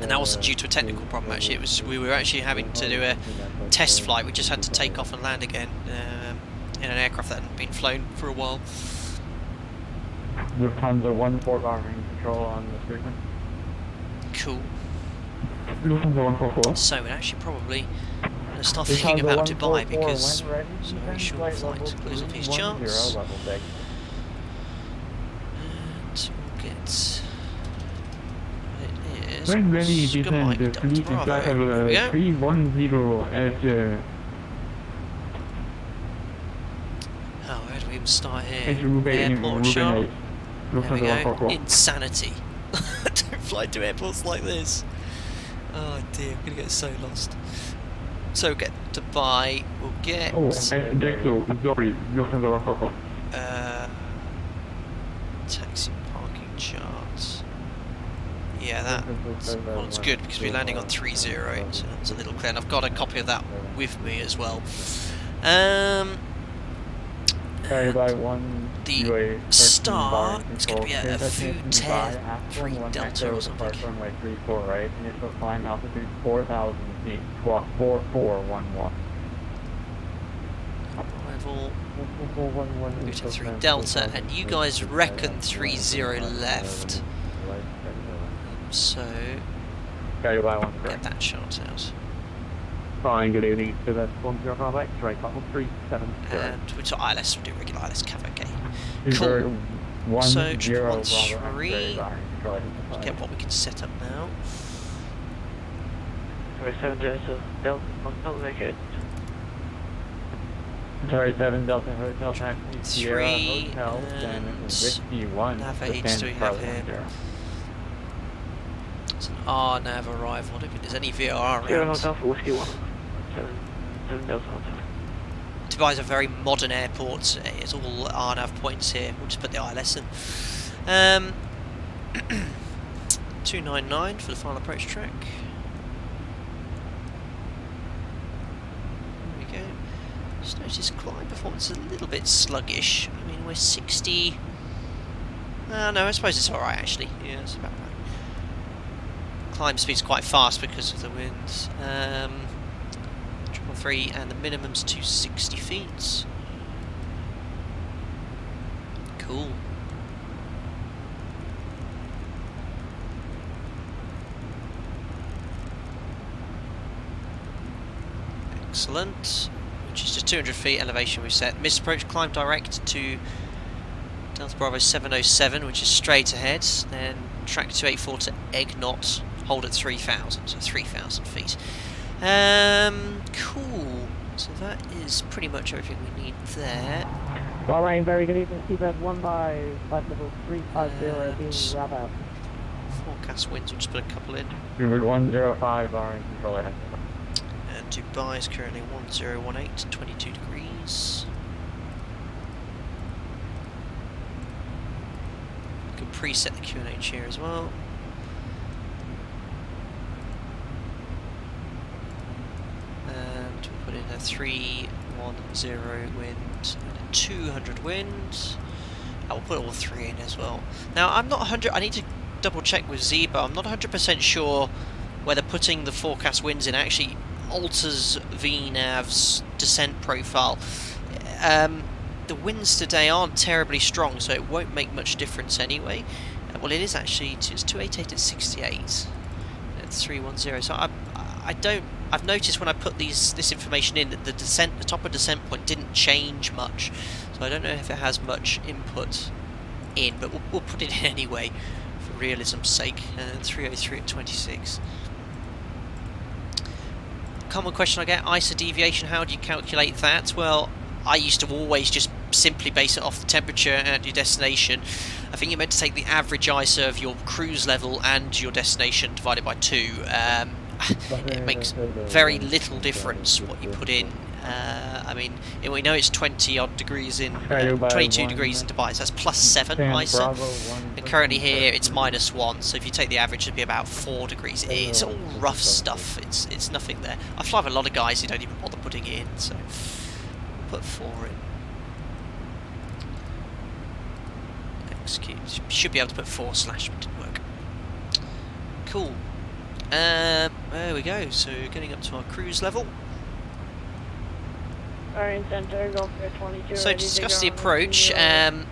[SPEAKER 1] And that wasn't due to a technical problem, actually. It was, we were actually having to do a test flight. We just had to take off and land again in an aircraft that hadn't been flown for a while.
[SPEAKER 2] Lufthansa 14 Bahrain control on the frequency.
[SPEAKER 1] Cool.
[SPEAKER 2] Lufthansa 144.
[SPEAKER 1] So we're actually probably going to start thinking about Dubai because it's a very short flight. Close off these charts. And we'll get... It is...
[SPEAKER 2] When ready,
[SPEAKER 1] Sky
[SPEAKER 2] descend the
[SPEAKER 1] Delta
[SPEAKER 2] fleet in
[SPEAKER 1] Bravo.
[SPEAKER 2] flight
[SPEAKER 1] There we
[SPEAKER 2] level
[SPEAKER 1] go.
[SPEAKER 2] 310 at
[SPEAKER 1] Oh, where do we even start here?
[SPEAKER 2] Airport
[SPEAKER 1] Airport shot. There we
[SPEAKER 2] Lufthansa
[SPEAKER 1] go.
[SPEAKER 2] 144.
[SPEAKER 1] Insanity. Don't fly to airports like this. Oh dear, I'm going to get so lost. So we'll get Dubai, we'll get...
[SPEAKER 2] Oh, sorry, Lufthansa 144.
[SPEAKER 1] Taxi parking charts. Yeah, that one's good because we're landing on 30, so that's a little clear. And I've got a copy of that with me as well.
[SPEAKER 2] Carried by one
[SPEAKER 1] The
[SPEAKER 2] UAE
[SPEAKER 1] star
[SPEAKER 2] Bahrain
[SPEAKER 1] is going to be a
[SPEAKER 2] control.
[SPEAKER 1] Futet 3
[SPEAKER 2] Dubai,
[SPEAKER 1] Delta or something.
[SPEAKER 2] Approach runway 34 right, initial climb altitude 4,000 feet, squawk 4411.
[SPEAKER 1] Arrival Futet 3 Delta, and you guys reckon 30 left. So,
[SPEAKER 2] Carried by one
[SPEAKER 1] get that shot out.
[SPEAKER 4] Fine, good evening. So that's 105 X-ray, level 370.
[SPEAKER 1] And we talk ILS, we'll do regular ILS cav, okay.
[SPEAKER 2] Uber
[SPEAKER 1] Cool.
[SPEAKER 2] 10
[SPEAKER 1] So,
[SPEAKER 2] Bravo
[SPEAKER 1] 113.
[SPEAKER 2] X-ray, Bahrain control, identified.
[SPEAKER 1] Get what we can set up now.
[SPEAKER 3] Sorry, 7 Delta, make it.
[SPEAKER 2] Sorry, 7 Delta Hotel Taxi, Sierra
[SPEAKER 1] 3
[SPEAKER 2] Hotel, then
[SPEAKER 1] and
[SPEAKER 2] Whiskey 1,
[SPEAKER 1] nav aids
[SPEAKER 2] descend
[SPEAKER 1] do we have
[SPEAKER 2] Bravo
[SPEAKER 1] here?
[SPEAKER 2] 10.
[SPEAKER 1] It's an RNAV arrival. I don't think there's any VRR
[SPEAKER 3] Sierra
[SPEAKER 1] around.
[SPEAKER 3] Hotel for Whiskey 1. 7 Delta Hotel.
[SPEAKER 1] Dubai's a very modern airport. It's all RNAV points here. We'll just put the ILS in. 299 for the final approach track. There we go. Just notice climb performance is a little bit sluggish. I mean, we're 60. No, I suppose it's alright actually. Yeah, it's about right. Climb speed's quite fast because of the winds. 333 and the minimum's 260 feet. Cool. Excellent. Which is just 200 feet elevation we've set. Missed approach, climb direct to Delta Bravo 707, which is straight ahead. Then track 284 to egg knot, hold at 3,000, so 3,000 feet. Cool. So that is pretty much everything we need there.
[SPEAKER 6] Bahrain, very good evening. Seabird 1 by flight level 350 being wrap out.
[SPEAKER 1] Forecast winds, we'll just put a couple in.
[SPEAKER 2] Uber 105 Bahrain control ahead.
[SPEAKER 1] And Dubai is currently 1018, 22 degrees. We can preset the QNH here as well. And we'll put in a 310 wind and a 200 wind. I will put all three in as well. Now I'm not 100. I need to double check with ZIBO. I'm not 100% sure whether putting the forecast winds in actually alters VNAV's descent profile. The winds today aren't terribly strong, so it won't make much difference anyway. Well, it is actually. It's 288 at 68. It's 310. So I've noticed when I put this information in that the top of descent point didn't change much. So I don't know if it has much input in, but we'll put it in anyway for realism's sake. 303 at 26. Common question I get, ISO deviation, how do you calculate that? Well, I used to always just simply base it off the temperature at your destination. I think you're meant to take the average ISO of your cruise level and your destination divided by 2. It makes very little difference what you put in. I mean, we know it's 20 odd degrees in 22 degrees in Dubai, so that's +7 ISO, and currently here it's -1, so if you take the average it'd be about 4 degrees. It's all rough stuff, it's nothing there. I fly with a lot of guys who don't even bother putting it in, so we'll put 4 in. Execute, should be able to put 4/, but didn't work. Cool. There we go, so getting up to our cruise level.
[SPEAKER 6] Bahrain Center, go for 22.
[SPEAKER 1] So to discuss the approach, the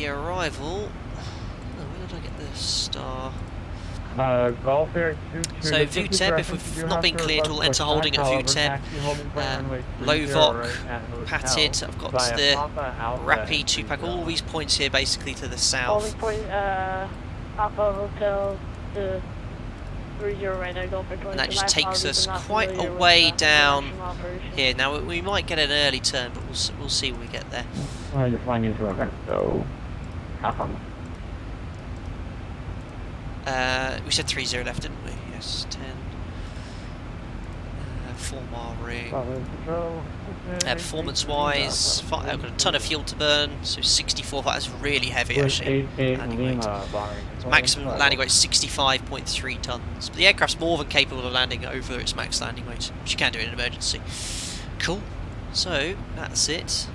[SPEAKER 1] arrival. Oh, where did I get the star?
[SPEAKER 2] Golf Air 22.
[SPEAKER 1] So VATSIM, if we've not been cleared, we'll enter holding at VATSIM. Low VOC, patted. I've got the Rappi 2-pack. All these points here basically to the south.
[SPEAKER 6] Holding point, Alpha Hotel to 30 right now, go for 22.
[SPEAKER 1] And that just takes us quite a way down here. Now we might get an early turn, but we'll see when we get there.
[SPEAKER 2] You're flying into a so
[SPEAKER 1] we said 30 left, didn't we? Yes, 10. 4 mile ring. Performance-wise, I've got a ton of fuel to burn, so 64. That's really heavy, actually. Landing weight. So maximum landing weight is 65.3 tons. But the aircraft's more than capable of landing over its max landing weight, which you can do in an emergency. Cool. So that's it.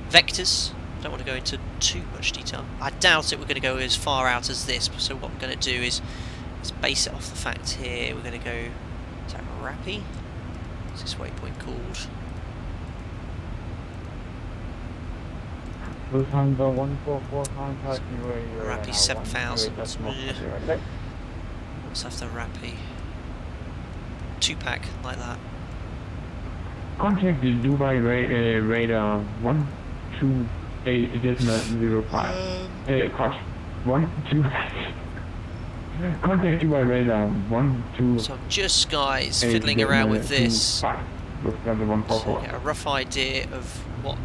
[SPEAKER 1] Vectors. Don't want to go into too much detail. I doubt it we're going to go as far out as this, so what I'm going to do is base it off the fact here. We're going to go to Rappi. What's this waypoint called?
[SPEAKER 2] Lufthansa 144 contact UAE.
[SPEAKER 1] Rappi 7000. What's after Rappi? 2-pack, like that.
[SPEAKER 2] Contact the Dubai radar 128.05. Cost 12. Contact Dubai radar 12.
[SPEAKER 1] So I'm just, guys, fiddling around with this. Get a rough idea of what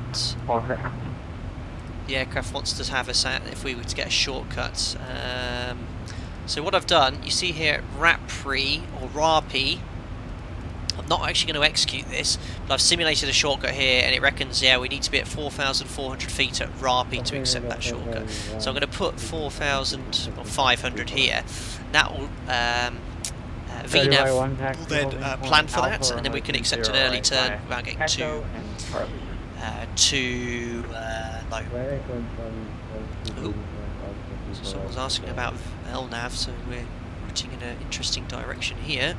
[SPEAKER 1] the aircraft wants to have us at if we were to get a shortcut. So what I've done, you see here, Rapri or Rappi. I'm not actually going to execute this, but I've simulated a shortcut here, and it reckons, yeah, we need to be at 4,400 feet at Rappi to accept that shortcut. So I'm going to put 4,500 here. That will VNAV will then plan for that, and then we can accept an early turn without getting too low. Ooh. So someone's asking about LNAV, so we're routing in an interesting direction here.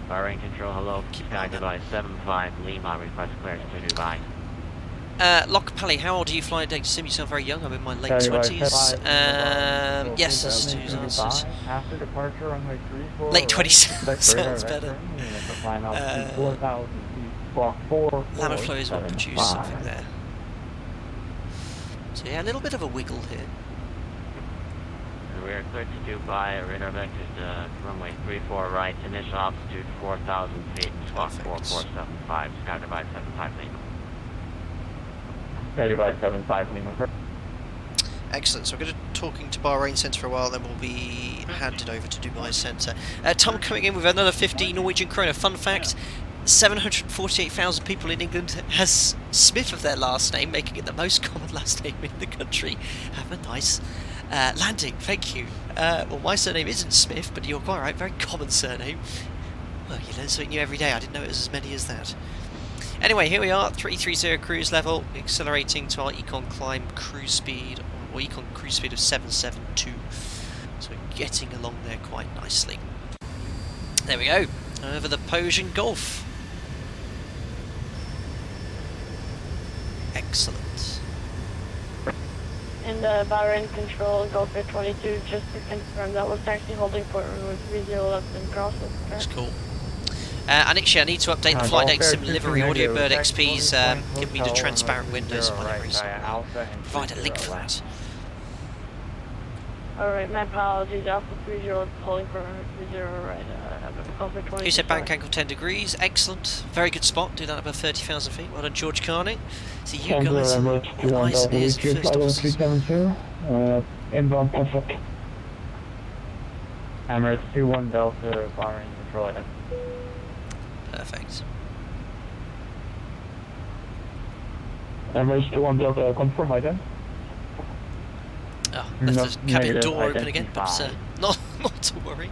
[SPEAKER 3] Bahrain Control, hello. Sky Dubai 75 Lima, request clearance to Dubai.
[SPEAKER 1] Lockpally, how old are you flying Data Sim? You sound very young. I'm in my late 20s. Yes, that's two answers.
[SPEAKER 2] After departure, runway 34.
[SPEAKER 1] Late 20s sounds better. Lambda flows will produce something there. So yeah, a little bit of a wiggle here.
[SPEAKER 3] We are cleared to Dubai, radar vectors to runway 34 right, initial altitude 4,000 feet, squawk 4475, Sky Dubai 75 Lima.
[SPEAKER 2] Sky Dubai 75 Lima.
[SPEAKER 1] Excellent, so we're going to talking to Bahrain Centre for a while, then we'll be handed over to Dubai Centre. Tom coming in with another 50 Norwegian kroner. Fun fact, 748,000 people in England has Smith of their last name, making it the most common last name in the country. Have a nice landing, thank you. Well, my surname isn't Smith, but you're quite right, very common surname. Well, you learn something new every day. I didn't know it was as many as that. Anyway, here we are, 330 cruise level, accelerating to our econ climb cruise speed, or econ cruise speed of 772. So getting along there quite nicely. There we go, over the Persian Gulf. Excellent.
[SPEAKER 6] And Bahrain Control, go for 22, just to confirm that was actually holding for runway 30 left and cross.
[SPEAKER 1] That's cool. And actually, I need to update the Flight Deck Sim livery. Audio Bird XP's give me the
[SPEAKER 2] Hotel,
[SPEAKER 1] transparent
[SPEAKER 2] runway
[SPEAKER 1] windows on my
[SPEAKER 2] right,
[SPEAKER 1] livery, so
[SPEAKER 2] via
[SPEAKER 1] I'll
[SPEAKER 2] Alpha and
[SPEAKER 1] provide a
[SPEAKER 2] 30
[SPEAKER 1] link for
[SPEAKER 2] left.
[SPEAKER 1] that.
[SPEAKER 7] Alright, my apologies. Alpha 30 pulling for 30 right. Over 20.
[SPEAKER 1] Who said bank angle 10 degrees? Excellent. Very good spot. Do that above 30,000 feet. Well done, George Carney. So you guys, eyes and ears, first officers.
[SPEAKER 2] 372, inbound Pacific. Emirates 21 Delta, Bahrain control ahead.
[SPEAKER 1] Perfect.
[SPEAKER 4] Emirates 21 Delta, confirm ident.
[SPEAKER 1] Oh, left the cabin
[SPEAKER 2] Negative,
[SPEAKER 1] door open again, but
[SPEAKER 2] identify.
[SPEAKER 1] not to worry.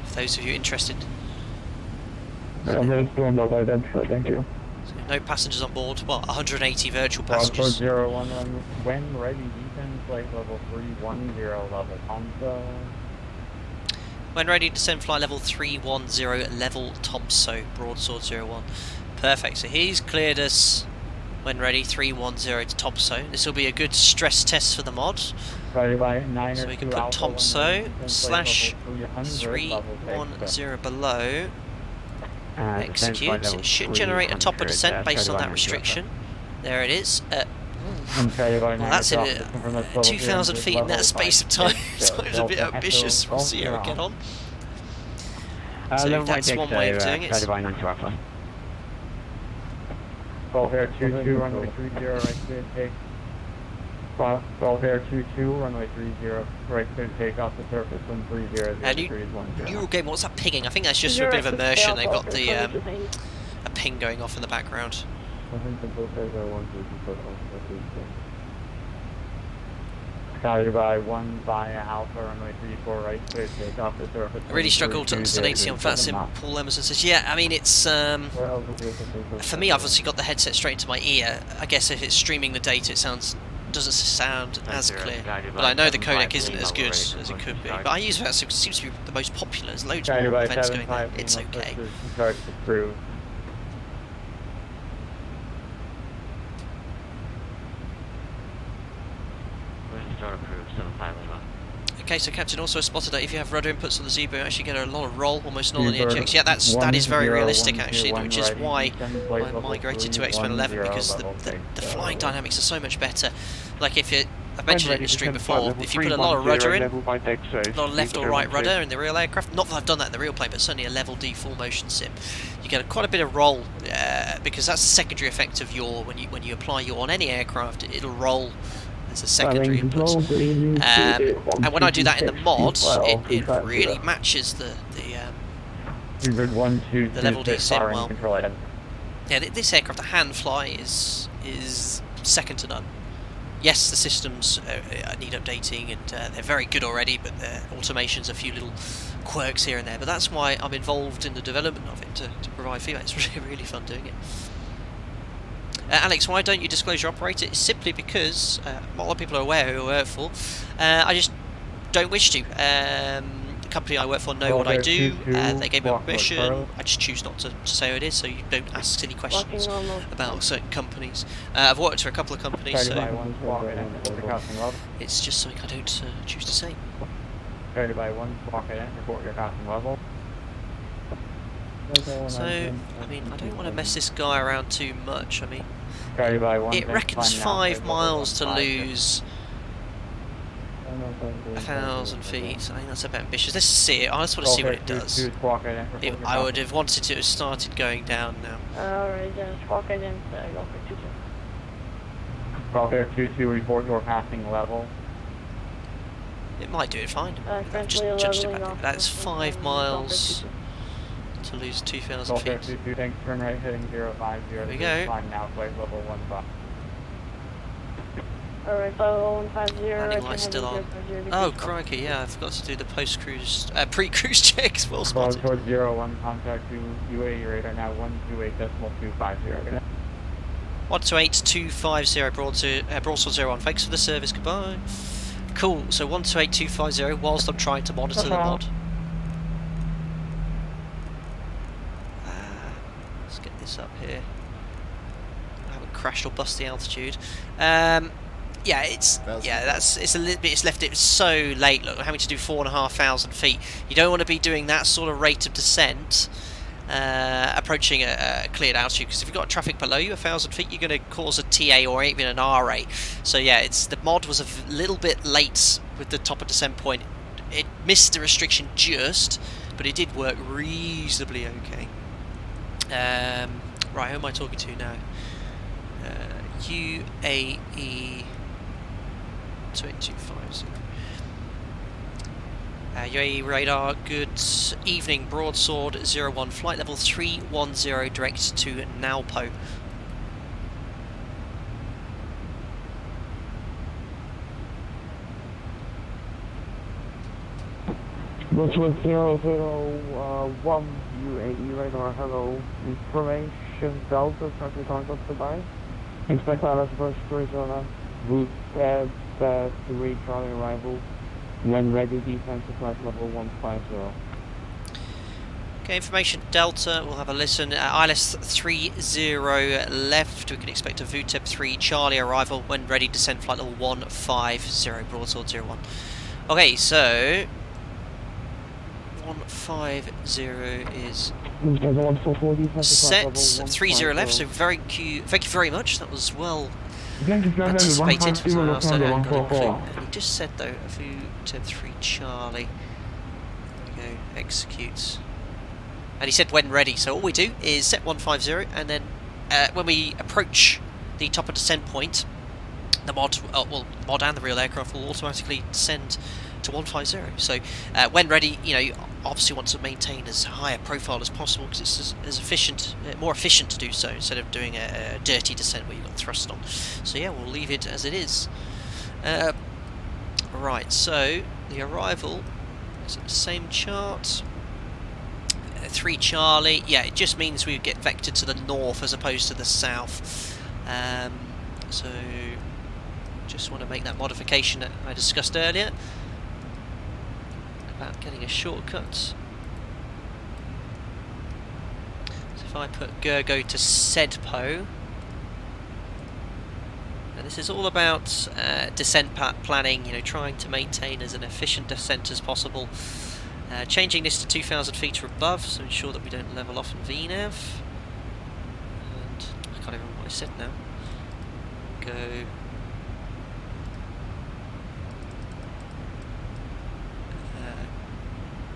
[SPEAKER 1] For those of you interested.
[SPEAKER 4] Emirates 21 Delta, identify, thank you.
[SPEAKER 1] So no passengers on board. Well, 180 virtual
[SPEAKER 2] Bravo
[SPEAKER 1] passengers.
[SPEAKER 2] 01, when ready, descend flight level 310 level Tomso.
[SPEAKER 1] When ready, descend flight level 310 level Tomso, broadsword 01. Perfect. So he's cleared us when ready 310 to Tomso. This will be a good stress test for the mod.
[SPEAKER 2] Ready by 9
[SPEAKER 1] So we can put Tomso slash 310 below. Execute. It should generate a top of descent based on that restriction. There it is. Well, that's it. 2,000 feet in that space of time. So it's a bit ambitious. We'll see how we get on. So that's one way of doing it.
[SPEAKER 2] Gulf Air 22, runway 30, right clear take. Gulf Air 22, runway 30, right clear take off the surface, wind 30,
[SPEAKER 1] And Eurogame, what's that pinging? I think that's just for a bit of immersion. They've got the a ping going off in the background.
[SPEAKER 2] Guided by 1 via Alpha, runway 34, right clear take off the surface.
[SPEAKER 1] I really struggle to understand ATC on VATSIM. Paul Emerson says, yeah, I mean, it's for me, I've obviously got the headset straight into my ear. I guess if it's streaming the data, it doesn't sound as clear. But I know the codec isn't as good as it could be. But I use VATSIM because it seems to be the most popular. There's loads more events going there. It's okay. Okay, so Captain also spotted that if you have rudder inputs on the ZIBO, you actually get a lot of roll, almost none on the ejects. Yeah, that is very realistic actually, which is why I migrated to X-Men 11 because the flying dynamics are so much better. Like if you, I've mentioned it in the stream before, if you put a lot of rudder in, a lot of left or right rudder in the real aircraft, not that I've done that in the real plane, but certainly a level D full motion sim, you get quite a bit of roll because that's the secondary effect of yaw. When you apply yaw on any aircraft, it'll roll. As a secondary input. And when I do that in the mod, it really matches the level D sim well. Yeah, this aircraft, the hand fly, is second to none. Yes, the systems need updating, and they're very good already, but their automation's a few little quirks here and there. But that's why I'm involved in the development of it, to provide feedback. It's really fun doing it. Alex, why don't you disclose your operator? It's simply because a lot of people are aware who I work for. I just don't wish to. The company I work for know what I do. They gave me permission. I just choose not to say who it is, so you don't ask silly questions about certain companies. I've worked for a couple of companies, so it's just something I don't choose to say.
[SPEAKER 2] Guided by 1, squawk in, report your passing level.
[SPEAKER 1] So, I mean, I don't want to mess this guy around too much. I mean, it reckons 5 miles to lose 1,000 feet. I think that's a bit ambitious. Let's see it. I just want to see what it does. I would have wanted it to have started going down now.
[SPEAKER 7] Alright, squawk in, go for 22.
[SPEAKER 2] Gulf Air 22, report your passing level.
[SPEAKER 1] It might do it fine. I've just judged it back. That's 5 miles to lose 2,000 feet.
[SPEAKER 2] Gulf Air 22, thanks, turn right heading 050.
[SPEAKER 1] There we go.
[SPEAKER 2] Climb now, flight level 15.
[SPEAKER 7] Alright, so 150.
[SPEAKER 1] Landing lights still on. Oh crikey, yeah, I forgot to do the pre-cruise checks. Well spotted.
[SPEAKER 2] Towards 01, contact UAE radar now 128.250.
[SPEAKER 1] 128.250 broadsword 01. Thanks for the service, goodbye. Cool, so 128.250 whilst I'm trying to monitor the mod. Let's get this up here. I haven't crashed or bust the altitude. yeah, it's a little bit. It's left it so late. Look, we're having to do 4,500 feet. You don't want to be doing that sort of rate of descent approaching a cleared altitude, because if you've got traffic below you 1,000 feet, you're going to cause a TA or even an RA. So yeah, the mod was a little bit late with the top of descent point. It missed the restriction just, but it did work reasonably okay. Right, who am I talking to now? UAE 2250. UAE radar, good evening, broadsword 01, flight level 310 direct to Nalpo.
[SPEAKER 6] Broadsword 001, UAE radar, hello. Information Delta, currently contact Dubai. Expect Alice Bush 309, route 3 Charlie arrival. When ready, descend to flight level 150.
[SPEAKER 1] Okay, information Delta, we'll have a listen. ILS 30 left, we can expect a VTEP 3 Charlie arrival. When ready, descend flight level 150, broadsword 01. Okay, so 150 is set, 30 left, so thank you very much, that was well anticipated. So I said I got it clear. And he just said though, a VTEP 3 Charlie, there we go, execute. And he said when ready, so all we do is set 150, and then when we approach the top of descent point, the mod, the mod and the real aircraft will automatically descend to 150. So when ready, you obviously want to maintain as high a profile as possible, because it's as efficient, more efficient to do so instead of doing a dirty descent where you've got thrust on. So yeah, we'll leave it as it is. Right, so the arrival is at the same chart. 3 Charlie, yeah, it just means we get vectored to the north as opposed to the south. So just want to make that modification that I discussed earlier about getting a shortcut. So if I put Gergo to SEDPO, and this is all about descent planning, trying to maintain as an efficient descent as possible. Changing this to 2,000 feet or above, so ensure that we don't level off in VNAV. And I can't even remember what I said now. Go.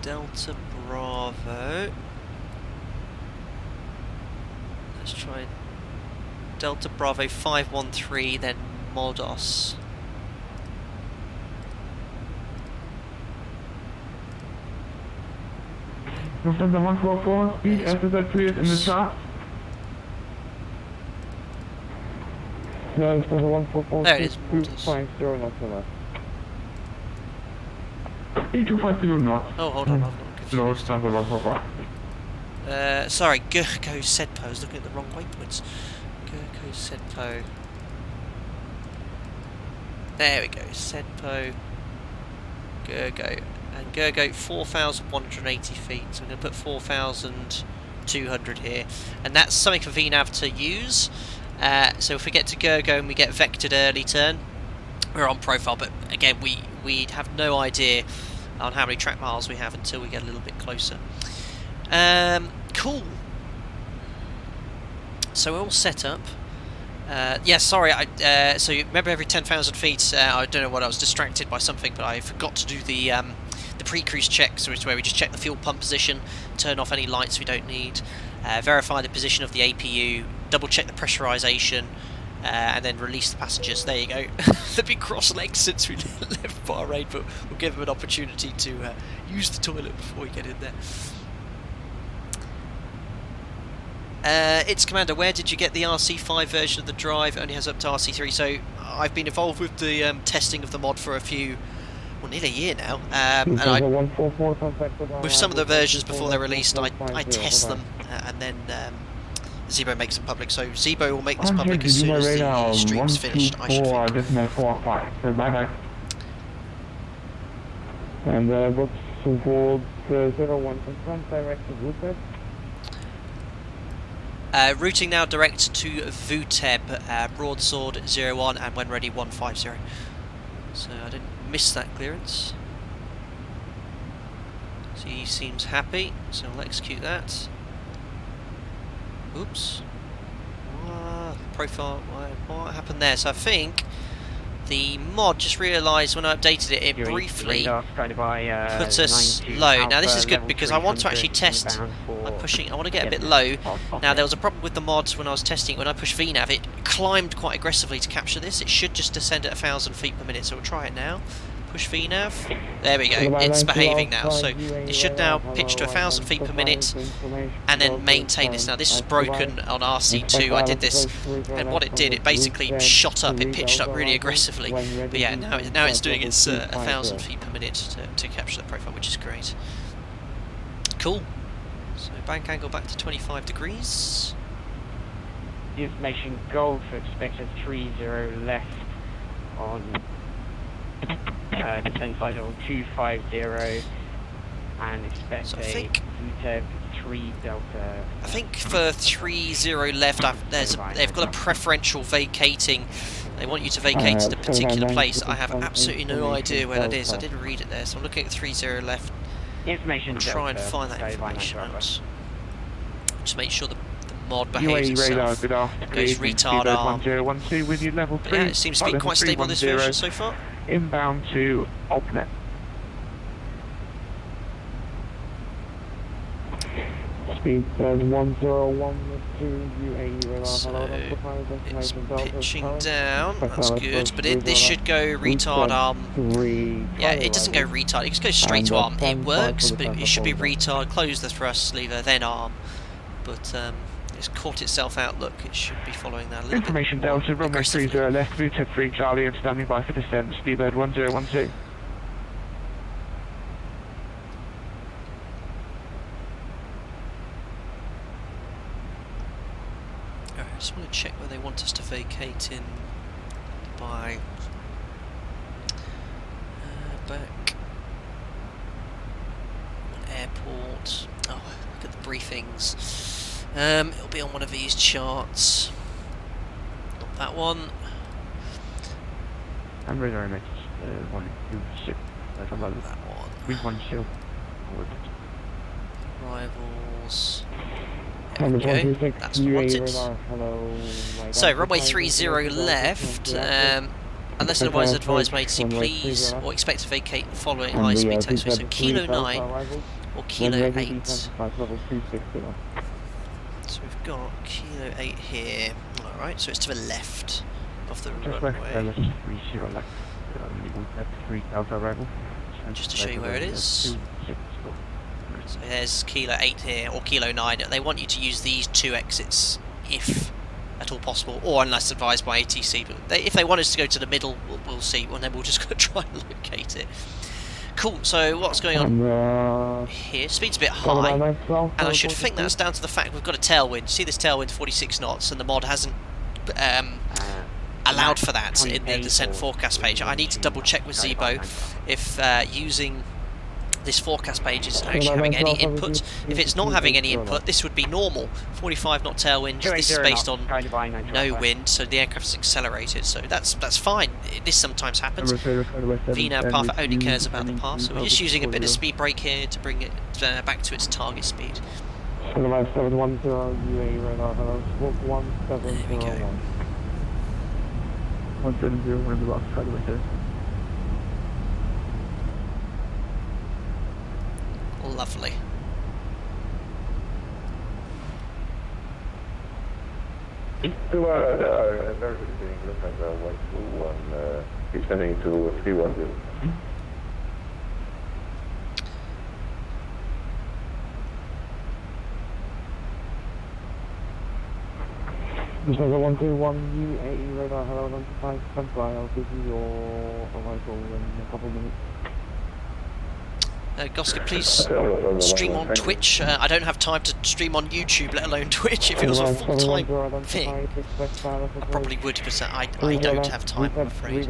[SPEAKER 1] Delta Bravo. Let's try Delta Bravo 513, then Modos.
[SPEAKER 2] From the 144, speed SSL cleared in the chart.
[SPEAKER 6] No, it's the 144.
[SPEAKER 1] There it is.
[SPEAKER 6] 250 knots left.
[SPEAKER 2] 8250 knots.
[SPEAKER 1] Oh, hold on, I've got confused.
[SPEAKER 2] Low standard 144.
[SPEAKER 1] Sorry, Gergo SEDPO, I was looking at the wrong waypoints. Gergo SEDPO. There we go, SEDPO, Gergo. And Gergo 4,180 feet, so I'm going to put 4,200 here. And that's something for VNAV to use. So if we get to Gergo and we get vectored early turn, we're on profile, but again, we have no idea on how many track miles we have until we get a little bit closer. Cool. So we're all set up. Yeah, sorry, so remember every 10,000 feet, I don't know what, I was distracted by something, but I forgot to do the pre-cruise check, so it's where we just check the fuel pump position, turn off any lights we don't need, verify the position of the APU, double check the pressurization, and then release the passengers. There you go. They've been cross-legged since we left Bahrain, but we'll give them an opportunity to use the toilet before we get in there. It's Commander, where did you get the RC5 version of the drive? Only has up to RC3. So I've been involved with the testing of the mod for nearly a year now, and with some of the versions before they're released, I test them, and then ZIBO makes them public. So ZIBO will make this public as soon as the stream's finished, I should think.
[SPEAKER 6] And what's towards 01 confirmed direct to route?
[SPEAKER 1] Routing now direct to VUTEB, broadsword 01 and when ready 150. So I didn't miss that clearance. So he seems happy, so I'll execute that. Oops. Profile, what happened there? So I think the mod just realised when I updated it, it briefly put us low. Now this is good because I want to actually test by pushing, I want to get a bit low. Now there was a problem with the mods when I was testing, when I pushed VNAV, it climbed quite aggressively to capture this. It should just descend at 1,000 feet per minute, so we'll try it now. Push VNAV. There we go, it's behaving now. So it should now pitch to 1,000 feet per minute and then maintain this. Now this is broken on RC2, I did this, and what it did, it basically shot up, it pitched up really aggressively. But yeah, now it's doing its 1,000 feet per minute to capture the profile, which is great. Cool. So bank angle back to 25 degrees.
[SPEAKER 3] Information Golf expected 30 left on descent flight level 250 and expect
[SPEAKER 1] So I
[SPEAKER 3] a
[SPEAKER 1] think-
[SPEAKER 3] VTEB 3 Delta.
[SPEAKER 1] I think for 30 left, they've got a preferential vacating. They want you to vacate to the particular place. I have absolutely no idea where that is. I didn't read it there, so I'm looking at 30 left.
[SPEAKER 3] Information
[SPEAKER 1] I'll try and
[SPEAKER 3] Delta,
[SPEAKER 1] find that
[SPEAKER 3] Sky
[SPEAKER 1] information
[SPEAKER 3] Line
[SPEAKER 1] out. Just make sure the mod behaves
[SPEAKER 4] UAE radar,
[SPEAKER 1] itself.
[SPEAKER 4] good afternoon.
[SPEAKER 1] Goes retard arm.
[SPEAKER 4] 1012 with you, level
[SPEAKER 1] But
[SPEAKER 4] 3.
[SPEAKER 1] yeah, it seems to be quite stable on this version so far.
[SPEAKER 4] Inbound to Opnet.
[SPEAKER 6] Speed says 101 UAE radar.
[SPEAKER 1] So
[SPEAKER 6] Hello,
[SPEAKER 1] it's
[SPEAKER 6] destination Delta
[SPEAKER 1] pitching
[SPEAKER 6] current.
[SPEAKER 1] down, that's
[SPEAKER 6] Hello,
[SPEAKER 1] good, but
[SPEAKER 6] first
[SPEAKER 1] this should go retard arm.
[SPEAKER 6] 3.
[SPEAKER 1] Yeah, it doesn't go retard, it just goes straight to
[SPEAKER 6] And,
[SPEAKER 1] arm. It
[SPEAKER 6] 10
[SPEAKER 1] works,
[SPEAKER 6] for the
[SPEAKER 1] but it should be
[SPEAKER 6] central
[SPEAKER 1] retard, close the thrust lever, then arm. But it's caught itself out, look, it should be following that a little
[SPEAKER 4] Information
[SPEAKER 1] bit more
[SPEAKER 4] Delta, runway
[SPEAKER 1] aggressively.
[SPEAKER 4] 30 left, VTEB 3 Charlie, and standing by for descent, speedbird 1012.
[SPEAKER 1] Alright, I just want to check where they want us to vacate in by back airport. Oh, look at the briefings. It'll be on one of these charts. Not that one.
[SPEAKER 4] I'm radar image 126. That's about it.
[SPEAKER 1] That one.
[SPEAKER 4] 312.
[SPEAKER 1] Rivals. There
[SPEAKER 6] Number
[SPEAKER 1] we go.
[SPEAKER 6] 126
[SPEAKER 1] That's what I
[SPEAKER 6] UAE
[SPEAKER 1] wanted.
[SPEAKER 6] radar. Hello.
[SPEAKER 1] So runway 30 left. Unless otherwise advised by ATC, please or expect to vacate following high speed taxiway. So Kilo 9 or Kilo 8. So we've got Kilo 8 here. Alright, so it's to the left of the
[SPEAKER 4] Just left,
[SPEAKER 1] runway.
[SPEAKER 4] left 30 left. VTEB 3 Delta arrival.
[SPEAKER 1] Just to show you where it is. So there's Kilo 8 here, or Kilo 9. They want you to use these two exits, if at all possible, or unless advised by ATC. But if they want us to go to the middle, we'll see, and then we'll just go try and locate it. Cool, so what's going on here? Speed's a bit high, and I should think that's down to the fact we've got a tailwind. See this tailwind, 46 knots, and the mod hasn't allowed for that in the descent forecast page. I need to double check with ZIBO if using this forecast page is actually having any input. If it's not having any input, this would be normal. 45 knot tailwind, this is based on no wind, so the aircraft is accelerated, so that's fine. This sometimes happens. VNAV path only cares about the path, so we're just using a bit of speed brake here to bring it back to its target speed.
[SPEAKER 6] UAE radar. Hello. Squawk 1701.
[SPEAKER 4] 170, one of the last side of it.
[SPEAKER 1] Lovely.
[SPEAKER 8] So, very good thing. Look at the 121, descending to 310.
[SPEAKER 6] This is a 121 UAE radar. Hello, 95 standby. I'll give you your arrival in a couple of minutes.
[SPEAKER 1] Goska, please stream on Twitch. I don't have time to stream on YouTube, let alone Twitch. If it was a full-time thing, I probably would, but I don't have time, I'm afraid.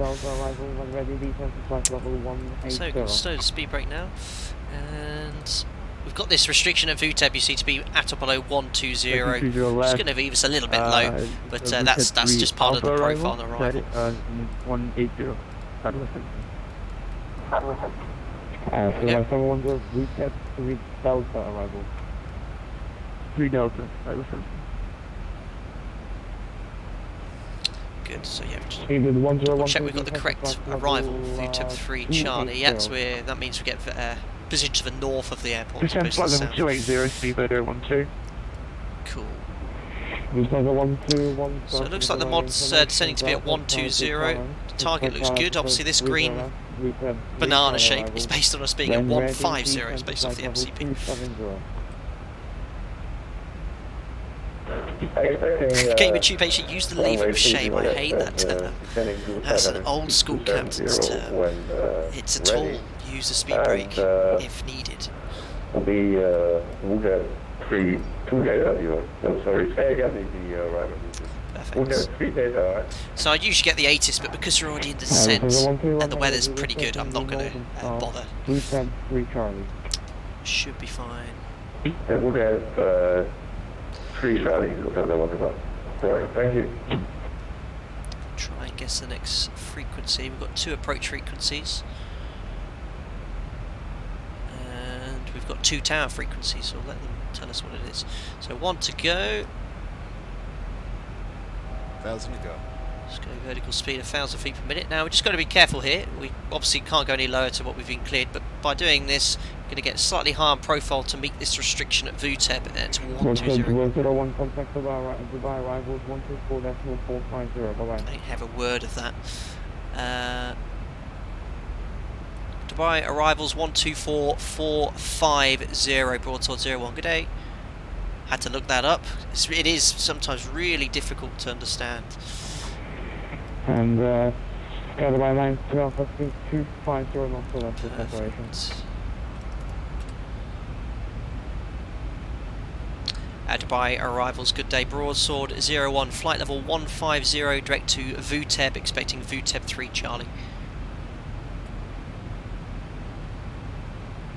[SPEAKER 1] So, speed brake now, and we've got this restriction at VTEB. You see to be at or below 120. It's
[SPEAKER 6] left.
[SPEAKER 1] going to leave us a little bit low, but that's just part of the profile on arrival.
[SPEAKER 6] 180. So
[SPEAKER 1] Yep.
[SPEAKER 6] someone goes VTEB 3 Delta arrival. 3 Delta.
[SPEAKER 1] Good. So yeah, just
[SPEAKER 6] David 101.
[SPEAKER 1] check we've got the correct arrival. VTEB 3 Charlie. Yeah, so that means we get position to the north of the airport.
[SPEAKER 6] Descent flight level 280, speedbird 012.
[SPEAKER 1] Cool.
[SPEAKER 6] So
[SPEAKER 1] it looks like the mod's descending to be at 120. The target looks good. Obviously this green banana shape is based on us being at 150. It's based off the MCP. Gamer Tube actually used the lever of shame. I hate that term. That's an old school captain's term. It's a tool. Use the speed brake if needed.
[SPEAKER 8] The 3 data, sorry, say again the arrival.
[SPEAKER 1] Perfect.
[SPEAKER 8] 3 data,
[SPEAKER 1] So I usually get the ATIS, but because we're already in descent and the weather's pretty good, I'm not going to bother.
[SPEAKER 6] 3 Charlie.
[SPEAKER 1] Should be fine.
[SPEAKER 8] And we'll get 3 Charlie, Alright, thank you.
[SPEAKER 1] Try and guess the next frequency. We've got 2 approach frequencies. And we've got 2 tower frequencies, so let them tell us what it is. So 1 to go.
[SPEAKER 9] 1,000 to go.
[SPEAKER 1] Let's go vertical speed 1,000 feet per minute. Now we're just got to be careful here. We obviously can't go any lower to what we've been cleared, but by doing this, we're going to get slightly higher profile to meet this restriction at VTEB to 120.
[SPEAKER 6] 101 contact Dubai arrivals 124.450. Bye bye.
[SPEAKER 1] I don't have a word of that. Dubai arrivals 124.450 broadside 01. Good day. Had to look that up. It is sometimes really difficult to understand.
[SPEAKER 6] And Dubai line to Alpha 250 knots for that separation.
[SPEAKER 1] Dubai arrivals, good day, broadsword 01, flight level 150, direct to VTEB, expecting VTEB 3 Charlie.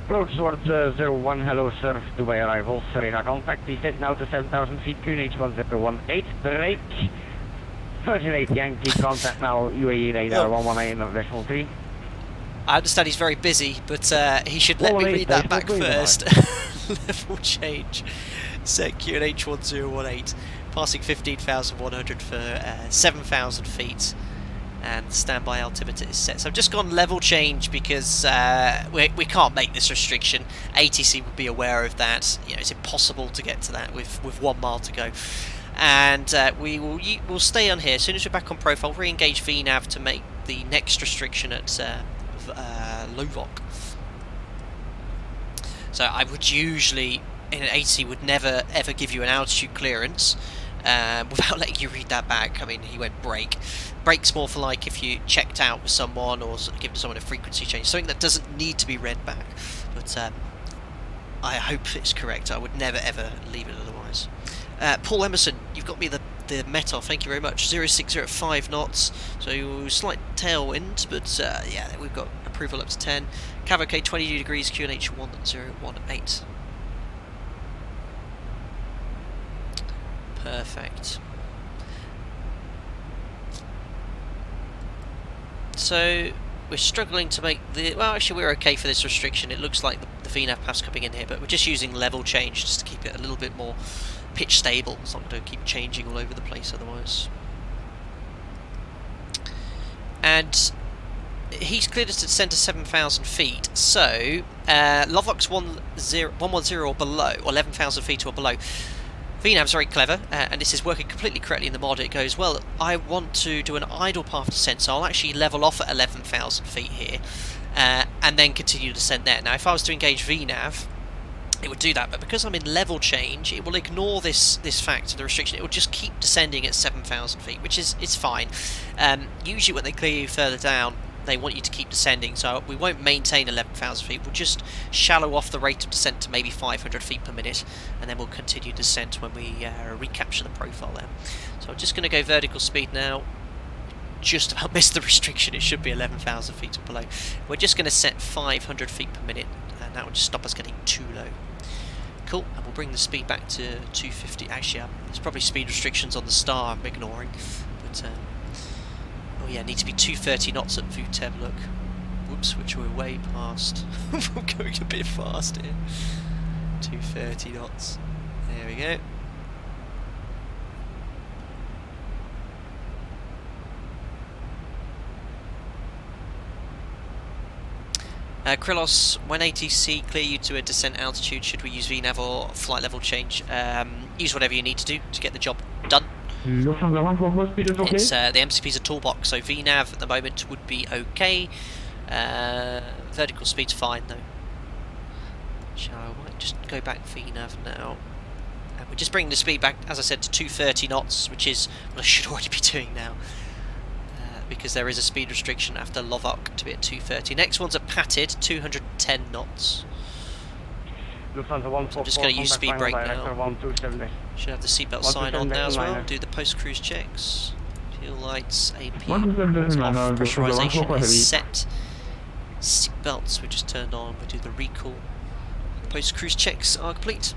[SPEAKER 6] Broadsword 01, hello sir, Dubai arrivals, radar contact, descent now to 7,000 feet, QNH 1018, break, 38 Yankee, contact now, UAE radar 118 of decimal 3.
[SPEAKER 1] I understand he's very busy, but he should let me read that back first. Level change. Set QNH 1018, passing 15,100 for 7,000 feet, and standby altimeter is set. So I've just gone level change because we can't make this restriction. ATC would be aware of that. You know, it's impossible to get to that with 1 mile to go. And we'll stay on here. As soon as we're back on profile, re-engage VNAV to make the next restriction at Lovok. So I would usually, in an ATC, would never ever give you an altitude clearance without letting you read that back. I mean, he went break. Break's more for like if you checked out with someone or giving someone a frequency change, something that doesn't need to be read back. But I hope it's correct. I would never ever leave it otherwise. Paul Emerson, you've got me the METOF, thank you very much. 0605 knots, so slight tailwind, but yeah, we've got approval up to 10. Cavalcade 22 degrees, QNH 1018. Perfect. So we're struggling to make the, well actually we're okay for this restriction. It looks like the VNAV path's coming in here, but we're just using level change just to keep it a little bit more pitch stable. It's not going to keep changing all over the place otherwise. And he's cleared us to descend to 7,000 feet, so Lovok's 110 or below, or 11,000 feet or below. VNAV's very clever, and this is working completely correctly in the mod. It goes, well, I want to do an idle path descent, so I'll actually level off at 11,000 feet here, and then continue to descend there. Now, if I was to engage VNAV, it would do that, but because I'm in level change, it will ignore this fact of the restriction. It will just keep descending at 7,000 feet, which is fine. Usually when they clear you further down, they want you to keep descending, so we won't maintain 11,000 feet. We'll just shallow off the rate of descent to maybe 500 feet per minute, and then we'll continue descent when we recapture the profile there. So I'm just going to go vertical speed now. Just about missed the restriction. It should be 11,000 feet or below. We're just going to set 500 feet per minute, and that will just stop us getting too low. Cool, and we'll bring the speed back to 250. Actually, there's probably speed restrictions on the star I'm ignoring. But, oh yeah, need to be 230 knots at VTEB, look. Whoops, which we're way past. We're going a bit fast here. 230 knots. There we go. Krylos, when ATC clear you to a descent altitude, should we use VNAV or flight level change? Use whatever you need to do to get the job done. It's, the MCP's a toolbox, so VNAV at the moment would be okay. Vertical speed's fine though. So I might just go back VNAV now. And we're just bringing the speed back, as I said, to 230 knots, which is what I should already be doing now. Because there is a speed restriction after Lovok to be at 230. Next one's at Patted, 210 knots. So I'm just going to use speed brake now. Should have the seatbelt sign on now as well. Do the post-cruise checks. Fuel lights, APM, off, pressurization is set. Seatbelts we just turned on. We do the recall. Post-cruise checks are complete.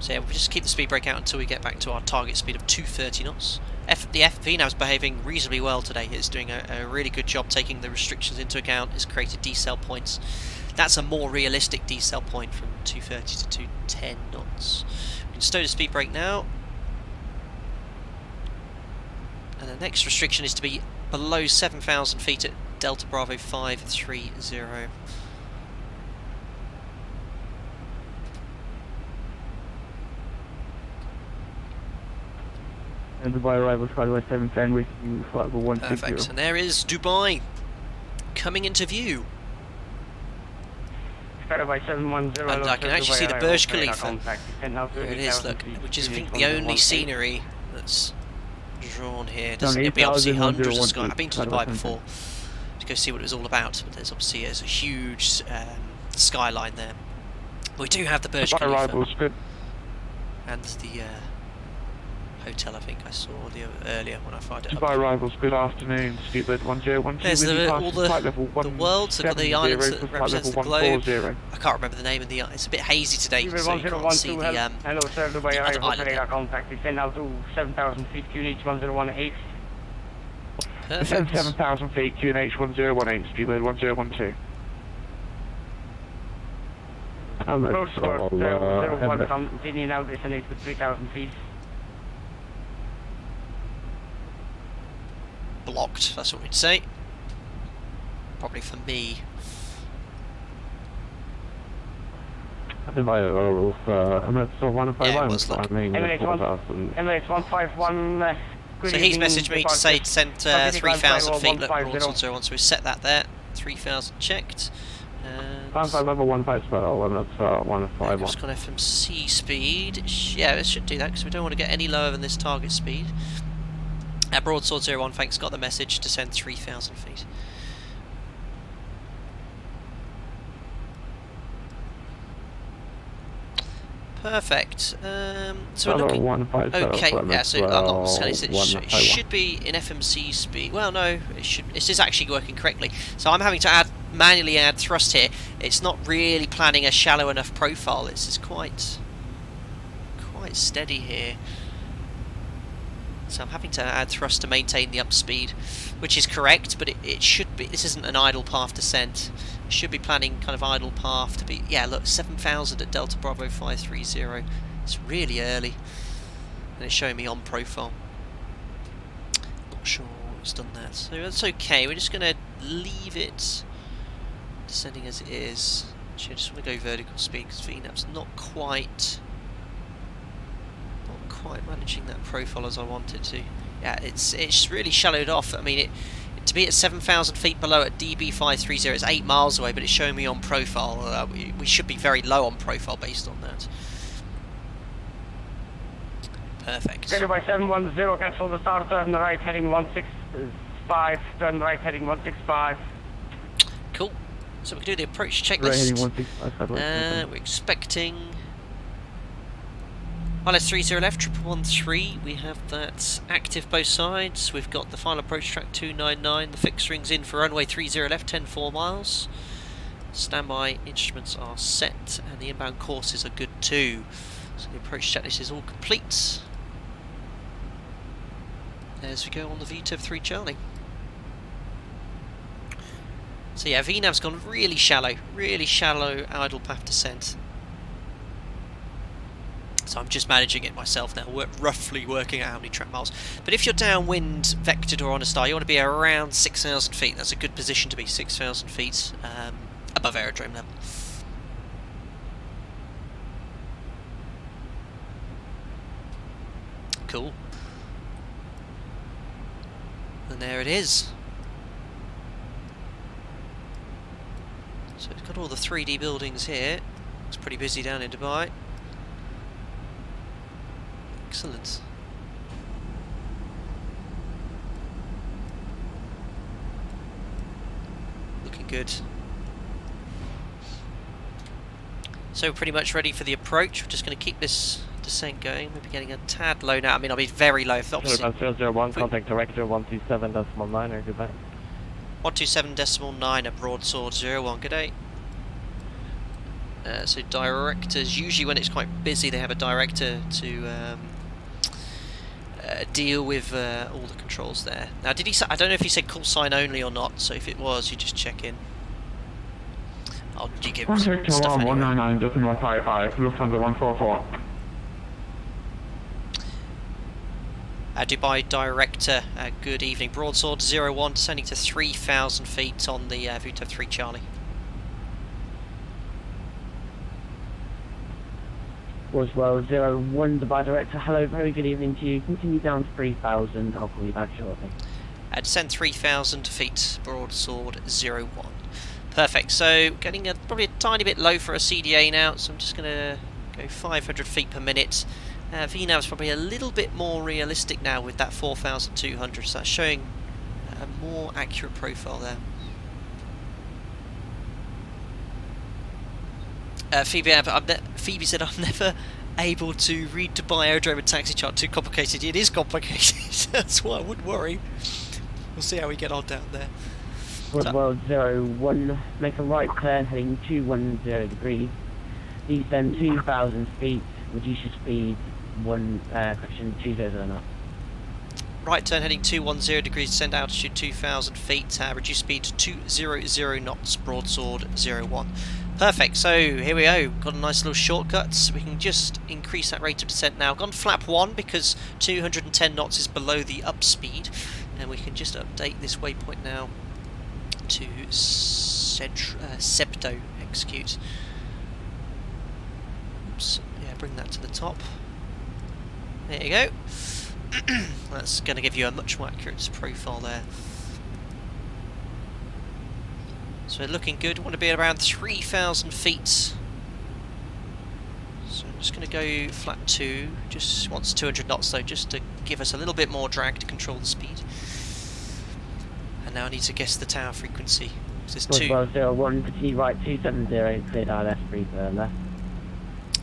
[SPEAKER 1] So yeah, we'll just keep the speed brake out until we get back to our target speed of 230 knots. The VNAV's behaving reasonably well today. It's doing a really good job taking the restrictions into account. It's created decel points. That's a more realistic decel point from 230 to 210 knots. We can stow the speed brake now. And the next restriction is to be below 7,000 feet at Delta Bravo 530.
[SPEAKER 6] And Dubai arrival Skyway 710 with you, flight 160.
[SPEAKER 1] Perfect, and there is Dubai coming into view. And I can actually see the Burj Khalifa. There it is, look, which is I think the only scenery that's drawn here. It'll be obviously hundreds of sky. I've been to Dubai before to go see what it was all about, but there's obviously a huge skyline there. We do have the Burj Khalifa and the hotel I think I saw earlier when I fired it up.
[SPEAKER 6] Dubai arrivals, good afternoon, Stupid 1012.
[SPEAKER 1] There's all the world, so got the islands that represents the globe. I can't remember the name of the island. It's a bit hazy today, so you can't see the other island.
[SPEAKER 9] Contact descend out to 7,000 feet, QNH 1018.
[SPEAKER 1] Perfect.
[SPEAKER 6] 7,000 feet, QNH 1018, Stupid 1012.
[SPEAKER 9] Road score 001, continuing out, descending to 3,000 feet.
[SPEAKER 1] Blocked, that's what we'd say. Probably for me.
[SPEAKER 6] I think I Emirates 151.
[SPEAKER 9] Emirates 151.
[SPEAKER 1] So he's messaged me to say to send 3,000 feet. Look, also once we've set that there, 3,000 checked. And
[SPEAKER 6] level 15 spell, Emirates 151.
[SPEAKER 1] just got FMC speed. Yeah, it should do that because we don't want to get any lower than this target speed. Broadsword 01, thanks, got the message to send 3,000 feet. Perfect. So we're looking okay. Yeah, so I'm not saying it should be in FMC speed. Well, no, it should. This is actually working correctly. So I'm having to manually add thrust here. It's not really planning a shallow enough profile. This is quite steady here. So I'm having to add thrust to maintain the upspeed, which is correct, but it should be. This isn't an idle path descent. It should be planning kind of idle path to be. Yeah, look, 7,000 at Delta Bravo 530. It's really early, and it's showing me on profile. Not sure what's done that. So that's okay. We're just going to leave it descending as it is. Actually, I just want to go vertical speed because VNAV's not quite managing that profile as I wanted to. Yeah, it's really shallowed off. I mean, to be at 7,000 feet below at DB 530, it's 8 miles away, but it's showing me on profile. We should be very low on profile based on that. Perfect.
[SPEAKER 9] Clear by 710, cancel the start, turn right heading 165, turn right heading 165.
[SPEAKER 1] Cool. So we can do the approach checklist. We're expecting LS30 left, 1113, we have that active both sides. We've got the final approach track 299, the fixed rings in for runway 30 left, 10-4 miles. Standby instruments are set and the inbound courses are good too. So the approach checklist is all complete. As we go on the VTOV 3 Charlie. So yeah, VNAV's gone really shallow idle path descent. So I'm just managing it myself now, roughly working out how many track miles. But if you're downwind, vectored or on a star, you want to be around 6,000 feet. That's a good position to be, 6,000 feet above aerodrome level. Cool. And there it is. So it's got all the 3D buildings here. It's pretty busy down in Dubai. Excellent. Looking good. So we're pretty much ready for the approach. We're just going to keep this descent going. We'll be getting a tad low now. I mean, I'll be very low. If obviously,
[SPEAKER 6] 001, contact director 127.9, goodbye.
[SPEAKER 1] 127.9 at broadsword 01, good day. So directors, usually when it's quite busy, they have a director to deal with all the controls there. Now, did he say, I don't know if he said call sign only or not, so if it was, you just check in. I'll give stuff anyway.
[SPEAKER 2] 199.55, Lufthansa 144.
[SPEAKER 1] Dubai director, good evening. Broadsword 01, descending to 3,000 feet on the VTOV 3 Charlie.
[SPEAKER 6] Roswell 01, Dubai director, hello, very good evening to you. Continue down to 3,000, I'll call you back shortly.
[SPEAKER 1] Descend 3,000 feet, Broadsword 01. Perfect, so getting probably a tiny bit low for a CDA now, so I'm just going to go 500 feet per minute. VNAV is probably a little bit more realistic now with that 4,200, so that's showing a more accurate profile there. Phoebe said, I'm never able to read Dubai Aerodrome and taxi chart, too complicated. It is complicated, that's why I wouldn't worry. We'll see how we get on down there.
[SPEAKER 6] Roswell 01, make a right turn heading 210 degrees, descend 2,000 feet, reduce your speed, correction 200 knots.
[SPEAKER 1] Right turn heading 210 degrees, descend altitude 2,000 feet, reduce speed to 200 knots, Broadsword 01. Perfect, so here we go, got a nice little shortcut, so we can just increase that rate of descent now. Gone flap 1 because 210 knots is below the up speed, and we can just update this waypoint now to Sebdo, execute. Oops, yeah, bring that to the top. There you go. That's going to give you a much more accurate profile there. So we're looking good. We want to be around 3,000 feet. So I'm just going to go flat 2. Just wants 200 knots though, just to give us a little bit more drag to control the speed. And now I need to guess the tower frequency. There's 2.
[SPEAKER 6] 01, continue right 270, cleared ILS, breathe left.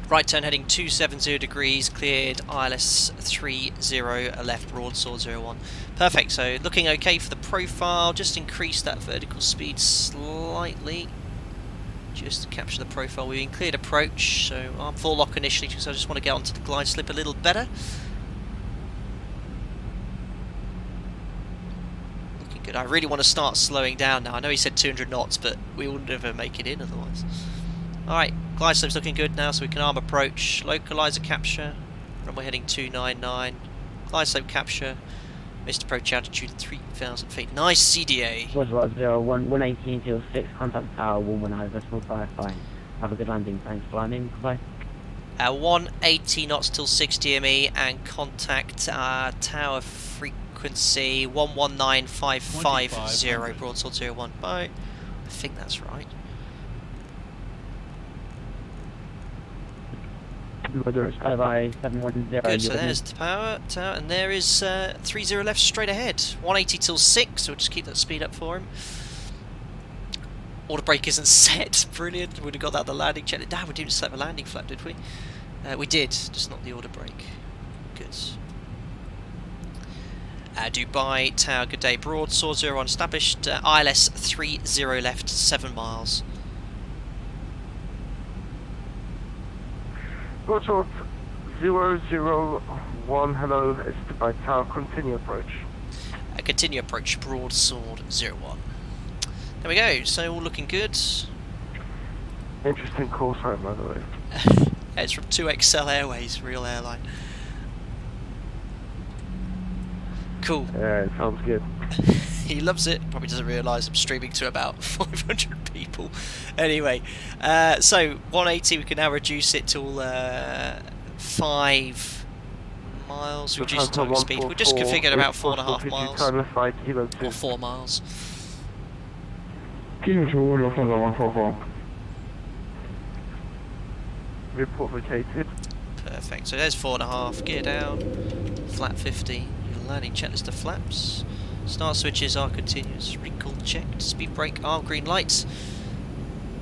[SPEAKER 1] Right turn heading 270 degrees, cleared ILS 30 left, Broadsword 01. Perfect, so looking okay for the profile, just increase that vertical speed slightly, just to capture the profile. We've been cleared approach, so I'm full lock initially, because I just want to get onto the glide slip a little better. Looking good. I really want to start slowing down now. I know he said 200 knots, but we will never make it in otherwise. Alright, glide slope's looking good now, so we can arm approach, localizer capture, runway heading 299, glide slope capture, missed approach altitude 3,000 feet. Nice CDA!
[SPEAKER 6] Roswell 01, 118 till 6, contact tower 119, decimal 55. Have a good landing, thanks for landing, goodbye.
[SPEAKER 1] 180 knots till 6 DME and contact tower frequency 119550, Broadsword 01. Bye. I think that's right.
[SPEAKER 6] Bye 710.
[SPEAKER 1] Good, so there's the power tower, and there is 30 left straight ahead. 180 till 6, so we'll just keep that speed up for him. Order brake isn't set, brilliant. Would have got that on the landing check. Damn, we didn't set the landing flap, did we? We did, just not the order brake. Good. Dubai tower, good day. Broadsword 01 established. ILS 30 left, 7 miles.
[SPEAKER 6] Broadsword 001, hello, it's Dubai Tower, continue approach.
[SPEAKER 1] Continue approach, broadsword 01. There we go, so all looking good.
[SPEAKER 6] Interesting call sign, by the way.
[SPEAKER 1] It's from 2XL Airways, real airline. Cool.
[SPEAKER 6] Yeah, it sounds good.
[SPEAKER 1] He loves it. Probably doesn't realise I'm streaming to about 500 people. Anyway, so 180 we can now reduce it to 5 miles. Reduce target speed. We're just configured about 4.5 miles. Or 4 miles.
[SPEAKER 2] Kilo 2, Lufthansa 144.
[SPEAKER 6] Report vacated.
[SPEAKER 1] Perfect. So there's 4.5. Gear down. Flap 50. Your landing checklist of flaps. Start switches are continuous. Recall checked. Speed brake are green lights.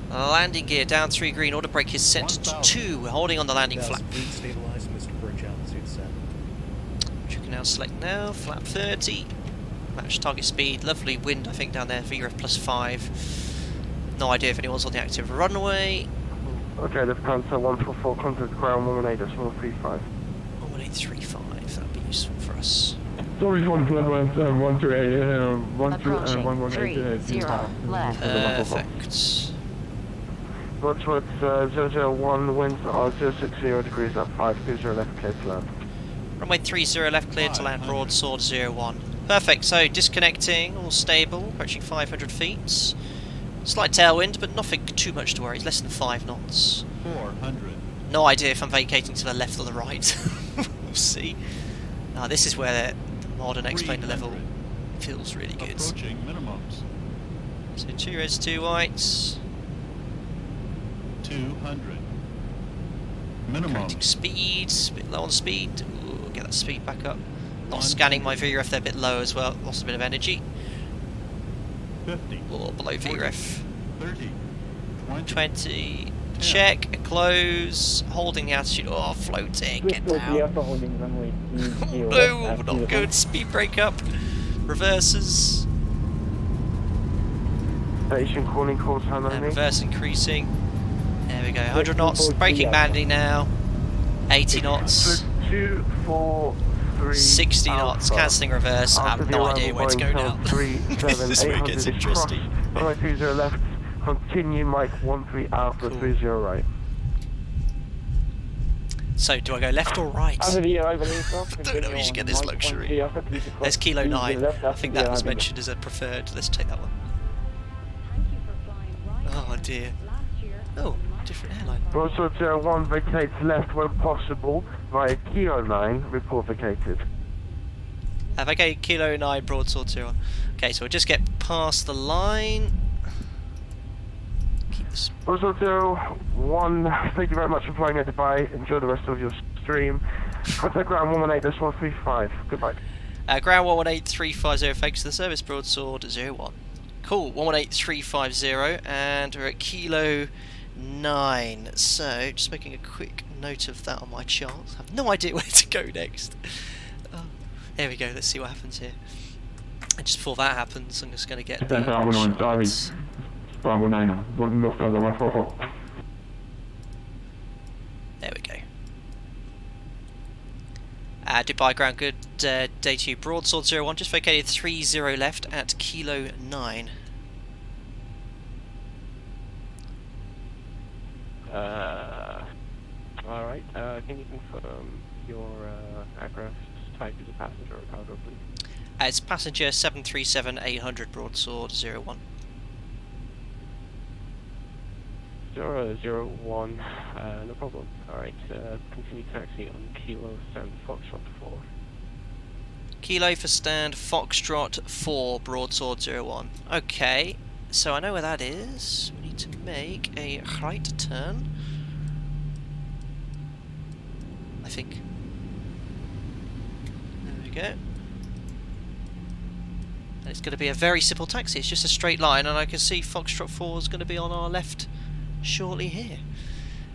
[SPEAKER 1] Landing gear down 3 green. Order brake is set to 2. We're holding on the landing flap.
[SPEAKER 10] Stabilize, Mr. Bridge altitude set.
[SPEAKER 1] Which you can now select now. Flap 30. Match target speed. Lovely wind, I think, down there. VRF plus 5. No idea if anyone's on the active runway.
[SPEAKER 6] Okay, Lufthansa 144, contact ground 118.35.
[SPEAKER 1] 1835. That would be useful for us.
[SPEAKER 2] Sorry for the flood, 128,
[SPEAKER 5] Approaching
[SPEAKER 2] 118.
[SPEAKER 5] 30 left.
[SPEAKER 1] Perfect.
[SPEAKER 6] Broadsword 001, winds are 060 degrees up 520 left, clear to land.
[SPEAKER 1] Runway 30 left, clear to land, broadsword 01. Perfect, so disconnecting, all stable, approaching 500 feet. Slight tailwind, but nothing too much to worry, it's less than 5 knots.
[SPEAKER 10] 400.
[SPEAKER 1] No idea if I'm vacating to the left or the right. We'll see. Now this is where the modern explainer level feels really good.
[SPEAKER 10] Approaching minimums.
[SPEAKER 1] So 2 reds, 2 whites.
[SPEAKER 10] 200. Minimum.
[SPEAKER 1] Correcting speed, a bit low on speed. Ooh, get that speed back up. Not scanning my VRF, they're a bit low as well, lost a bit of energy.
[SPEAKER 10] 50.
[SPEAKER 1] Or below VRF.
[SPEAKER 10] 30.
[SPEAKER 1] 20. Check, close, holding the altitude. Oh, floating, get down. No, not good. Speed brake up. Reverses.
[SPEAKER 6] Station calling call sign
[SPEAKER 1] And
[SPEAKER 6] only.
[SPEAKER 1] reverse increasing. There we go. 100 knots. Braking manually now. 80 knots.
[SPEAKER 6] 2, 4, 3.
[SPEAKER 1] 60 knots. Cancelling reverse. I have no idea where to go now.
[SPEAKER 6] 3, 7,
[SPEAKER 1] This is where it gets
[SPEAKER 6] 800 is crossed.
[SPEAKER 1] interesting.
[SPEAKER 6] Runway 30 left. Continue Mike 13 Alpha
[SPEAKER 1] Cool.
[SPEAKER 6] 30 right.
[SPEAKER 1] So, do I go left or right? I don't know if you should get this luxury. There's Kilo 9. I think that was mentioned as a preferred. Let's take that one. Oh dear. Oh, different airline.
[SPEAKER 6] Broadsword 01 vacates left when possible via Kilo 9, report vacated.
[SPEAKER 1] Vacate Kilo 9 broadsword 01. Okay, so we'll just get past the line. Keep this.
[SPEAKER 6] Broadsword 01, thank you very much for flying at Dubai. Enjoy the rest of your stream. Contact ground 118-135. Goodbye.
[SPEAKER 1] Ground 118350, thanks to the service, broadsword 01. Cool, 118350, and we're at Kilo 9. So, just making a quick note of that on my chart. I have no idea where to go next. Oh, there we go, let's see what happens here. And just before that happens, I'm just going to get the shots. There we go. Dubai ground good, day 2, broadsword 01, just vacated 30 left at Kilo 9.
[SPEAKER 3] Alright, can you confirm your aircraft type is a passenger or cargo, please?
[SPEAKER 1] It's passenger 737-800, broadsword 01.
[SPEAKER 3] 001, no problem. Alright, continue taxi on Kilo Stand Foxtrot 4.
[SPEAKER 1] Kilo for stand Foxtrot 4, broadsword 01. Okay, so I know where that is. We need to make a right turn. I think. There we go. And it's going to be a very simple taxi. It's just a straight line, and I can see Foxtrot 4 is going to be on our left shortly here.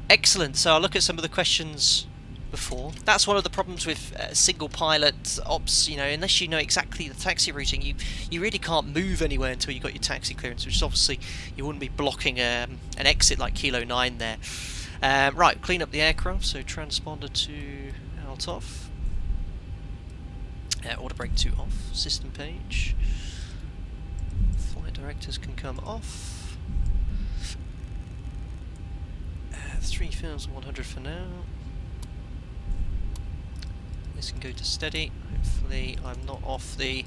[SPEAKER 1] Excellent. So I'll look at some of the questions before. That's one of the problems with single pilot ops, you know, unless you know exactly the taxi routing, you really can't move anywhere until you've got your taxi clearance, which is obviously, you wouldn't be blocking an exit like Kilo 9 there. Right, clean up the aircraft, so transponder to out off. Order brake to off, system page. Flight directors can come off. 3,100 for now. This can go to steady. Hopefully I'm not off the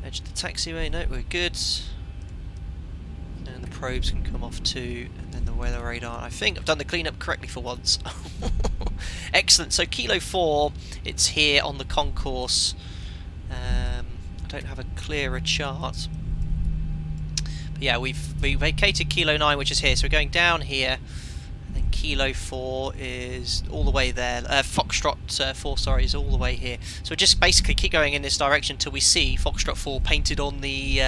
[SPEAKER 1] edge of the taxiway. No, we're good. And the probes can come off too, and then the weather radar. I think I've done the cleanup correctly for once. Excellent. So Kilo 4, it's here on the concourse. I don't have a clearer chart. But yeah, we vacated Kilo 9, which is here. So we're going down here. And then Kilo 4 is all the way there. Foxtrot 4, sorry, is all the way here. So we just basically keep going in this direction until we see Foxtrot 4 painted on the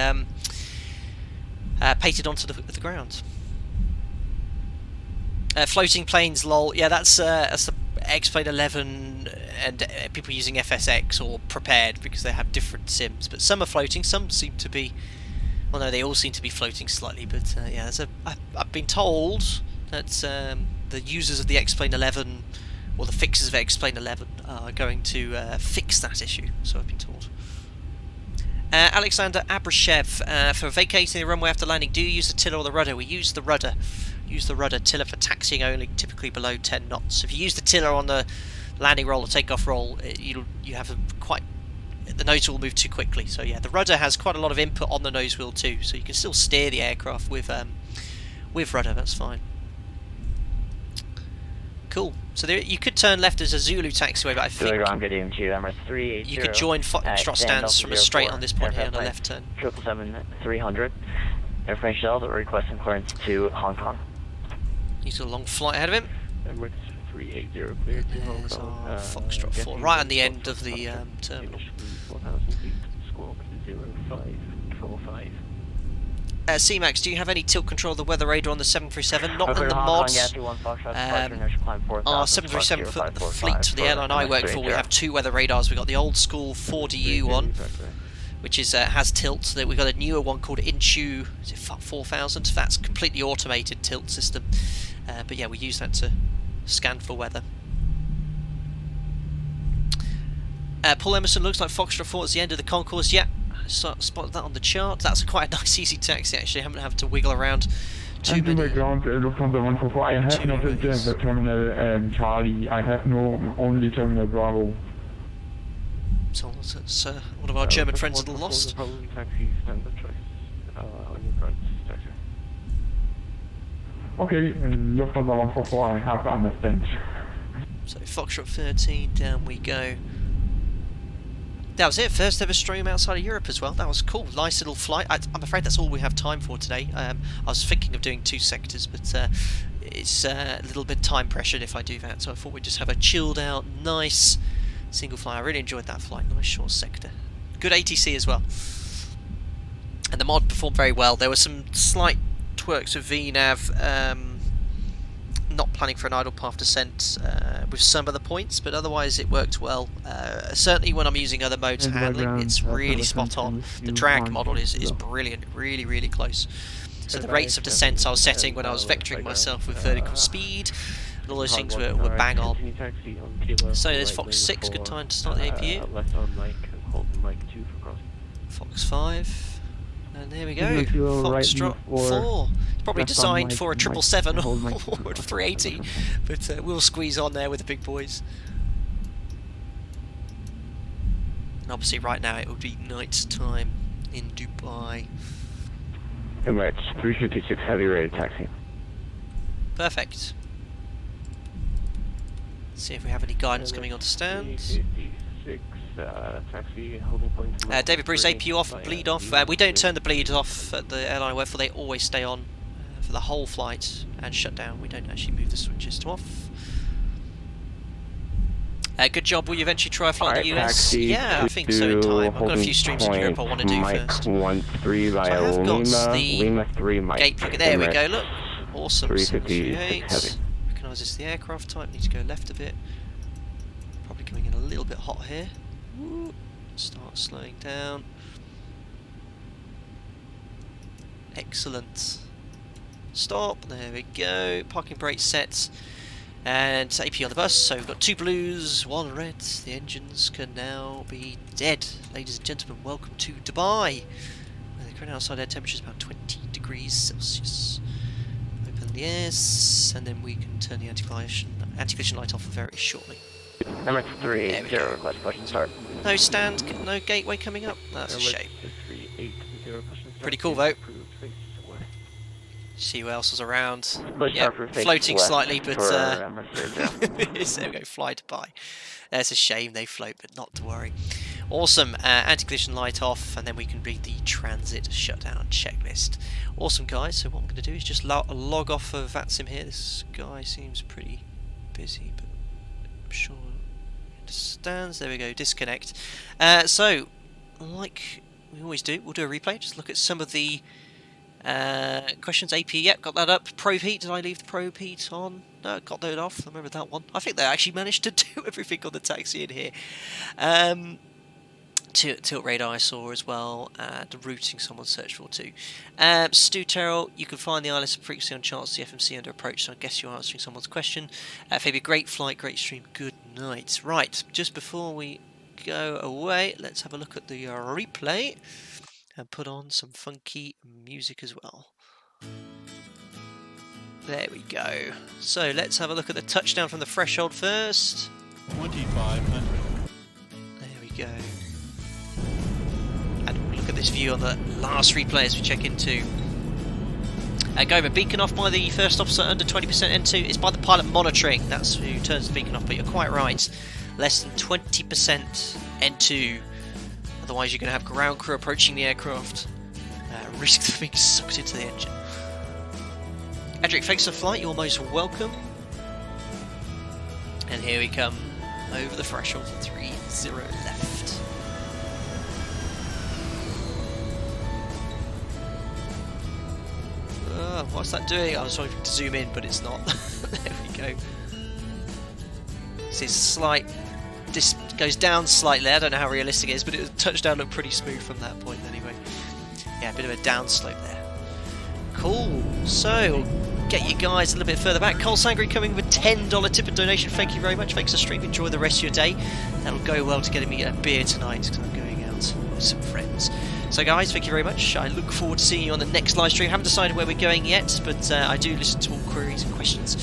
[SPEAKER 1] painted onto the ground. Floating planes, lol. Yeah, that's the X-Plane 11 and people using FSX or prepared because they have different sims. But some are floating, some seem to be. Well, no, they all seem to be floating slightly. But yeah, I've been told that the users of the X-Plane 11 or the fixers of X-Plane 11 are going to fix that issue. So I've been told. Alexander Abrashev, for vacating the runway after landing, do you use the tiller or the rudder? We use the rudder. Use the rudder. Tiller for taxiing only, typically below 10 knots. If you use the tiller on the landing roll or takeoff roll, you have the nose wheel will move too quickly. So yeah, the rudder has quite a lot of input on the nose wheel too, so you can still steer the aircraft with rudder. That's fine. Cool. So there, you could turn left as a Zulu taxiway, but I think you could join Foxtrot stands from a straight on this point here on the left turn.
[SPEAKER 3] 777-300. Airframe shells are requesting clearance to Hong Kong.
[SPEAKER 1] He's got a long flight ahead of him.
[SPEAKER 4] Emirates 380 clear to Hong
[SPEAKER 1] There's
[SPEAKER 4] Kong.
[SPEAKER 1] our Foxtrot 4, right on the end of the terminal.
[SPEAKER 4] 4,000 feet, squawk 0545.
[SPEAKER 1] C-Max, do you have any tilt control of the weather radar on the 737? Not in the mods. Our 737 for the fleet, for the airline I work for, we have 2 weather radars. We've got the old school 4DU one, which is has tilt. So we've got a newer one called Inchu, is it 4000? That's completely automated tilt system. But yeah, we use that to scan for weather. Paul Emerson, looks like Foxtrot 4 is the end of the concourse. Yeah. Spotted that on the chart. That's quite a nice easy taxi actually. I haven't had to wiggle around too many.
[SPEAKER 2] Ground, Lufthansa 144. I have not the terminal Charlie. I have only terminal Bravo.
[SPEAKER 1] So that's one of our German friends that lost.
[SPEAKER 4] Taxi standard choice. On your front taxi.
[SPEAKER 2] Okay, Lufthansa 144. I have understand.
[SPEAKER 1] So Foxtrot 13, down we go. That was it, first ever stream outside of Europe as well. That was cool, nice little flight. I'm afraid that's all we have time for today. I was thinking of doing 2 sectors, but it's a little bit time pressured if I do that. So I thought we'd just have a chilled out, nice single flight. I really enjoyed that flight, nice short sector. Good ATC as well. And the mod performed very well. There were some slight twerks with VNAV, not planning for an idle path descent with some of the points, but otherwise it worked well. Certainly when I'm using other modes of handling, it's really spot on. The drag model is brilliant, really close. So the rates of descent I was setting when I was vectoring myself with vertical speed, and all those things were bang on. So there's Fox 6, good time to start the APU.
[SPEAKER 4] Left on mic, hold the mic 2 for crossing.
[SPEAKER 1] Fox 5. And there we go, Foxtrot 4. It's probably designed for a 777 or a 380, but we'll squeeze on there with the big boys. And obviously right now it will be night time in Dubai.
[SPEAKER 8] Emirates 356 heavy rated taxi.
[SPEAKER 1] Perfect. Let's see if we have any guidance coming onto stands.
[SPEAKER 4] Taxi, holding point.
[SPEAKER 1] David Bruce, APU off, bleed off. We don't turn the bleed off at the airline I work for, they always stay on for the whole flight and shut down. We don't actually move the switches to off. Good job, will you eventually try a flight in the US? Yeah, I think so in time. I've got a few streams in Europe I want to do first. So I have got the gate plug. There we go, look. Awesome. 358. Recognises the aircraft type, need to go left a bit. Probably coming in a little bit hot here. Start slowing down. Excellent. Stop. There we go. Parking brake set. And AP on the bus. So we've got 2 blues, 1 red. The engines can now be dead. Ladies and gentlemen, welcome to Dubai. Where the current outside air temperature is about 20 degrees Celsius. Open the S, and then we can turn the anti-collision light off very shortly.
[SPEAKER 3] Number 380, request push and start.
[SPEAKER 1] No stand, no gateway coming up. That's a shame.
[SPEAKER 9] 380,
[SPEAKER 1] Pretty cool though. See who else was around.
[SPEAKER 3] Push
[SPEAKER 1] Yeah,
[SPEAKER 3] for
[SPEAKER 1] floating
[SPEAKER 3] west
[SPEAKER 1] slightly, but
[SPEAKER 3] for,
[SPEAKER 1] yes, there we go. Fly Dubai. That's a shame they float, but not to worry. Awesome. Anti-collision light off, and then we can read the transit shutdown checklist. Awesome, guys. So what I'm going to do is just log off of VATSIM here. This guy seems pretty busy, but I'm sure he understands. There we go. Disconnect. So, like we always do, we'll do a replay. Just look at some of the questions. AP, yep, got that up. Probe heat, did I leave the probe heat on? No, got that off. I remember that one. I think they actually managed to do everything on the taxi in here. Tilt radar I saw as well, the routing someone searched for too. Stu Terrell, you can find the ILS frequency on charts, the FMC under approach, so I guess you're answering someone's question. Fabi, great flight, great stream, good night. Right, just before we go away, let's have a look at the replay and put on some funky music as well. There we go. So let's have a look at the touchdown from the threshold first.
[SPEAKER 10] 2,500.
[SPEAKER 1] There we go. And we'll look at this view on the last replay as we check into. Go over beacon off by the first officer under 20% N2. It's by the pilot monitoring. That's who turns the beacon off, but you're quite right. Less than 20% N2. Otherwise you're going to have ground crew approaching the aircraft. Risk of being sucked into the engine. Edric, thanks for the flight. You're most welcome. And here we come. Over the threshold. 3-0 left. What's that doing? I was trying to zoom in, but it's not. There we go. See, slight. This goes down slightly. I don't know how realistic it is, but it touchdown looked pretty smooth from that point anyway. Yeah, a bit of a downslope there. Cool. So, get you guys a little bit further back. Cole Sangre coming with $10 tip and donation. Thank you very much. Thanks for stream. Enjoy the rest of your day. That'll go well to getting me a beer tonight because I'm going out with some friends. So guys, thank you very much. I look forward to seeing you on the next live stream. Haven't decided where we're going yet, but I do listen to all queries and questions.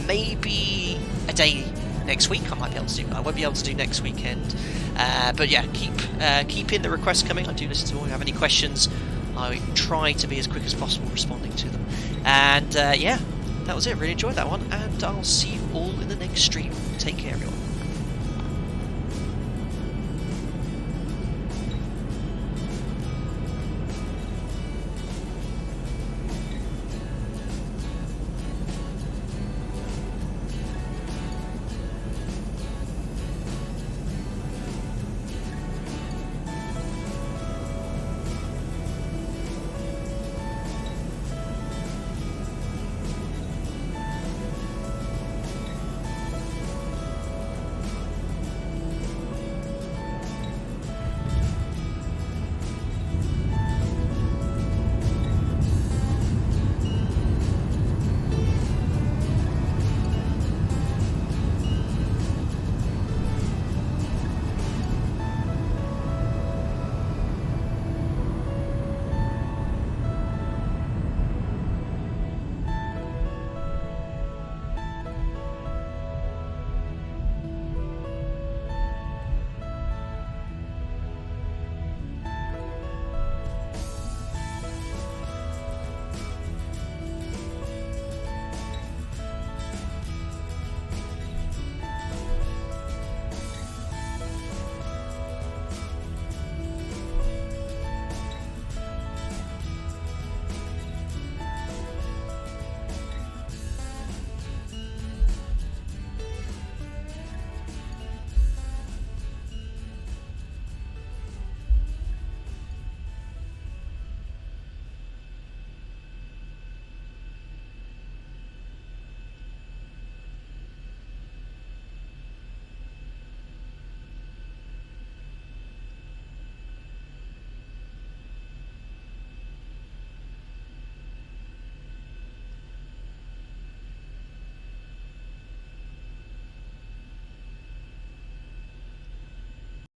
[SPEAKER 1] Maybe a day next week I might be able to do. I won't be able to do next weekend. But yeah, keep in the requests coming. I do listen to all. If you have any questions, I try to be as quick as possible responding to them. And yeah, that was it. Really enjoyed that one, and I'll see you all in the next stream. Take care, everyone.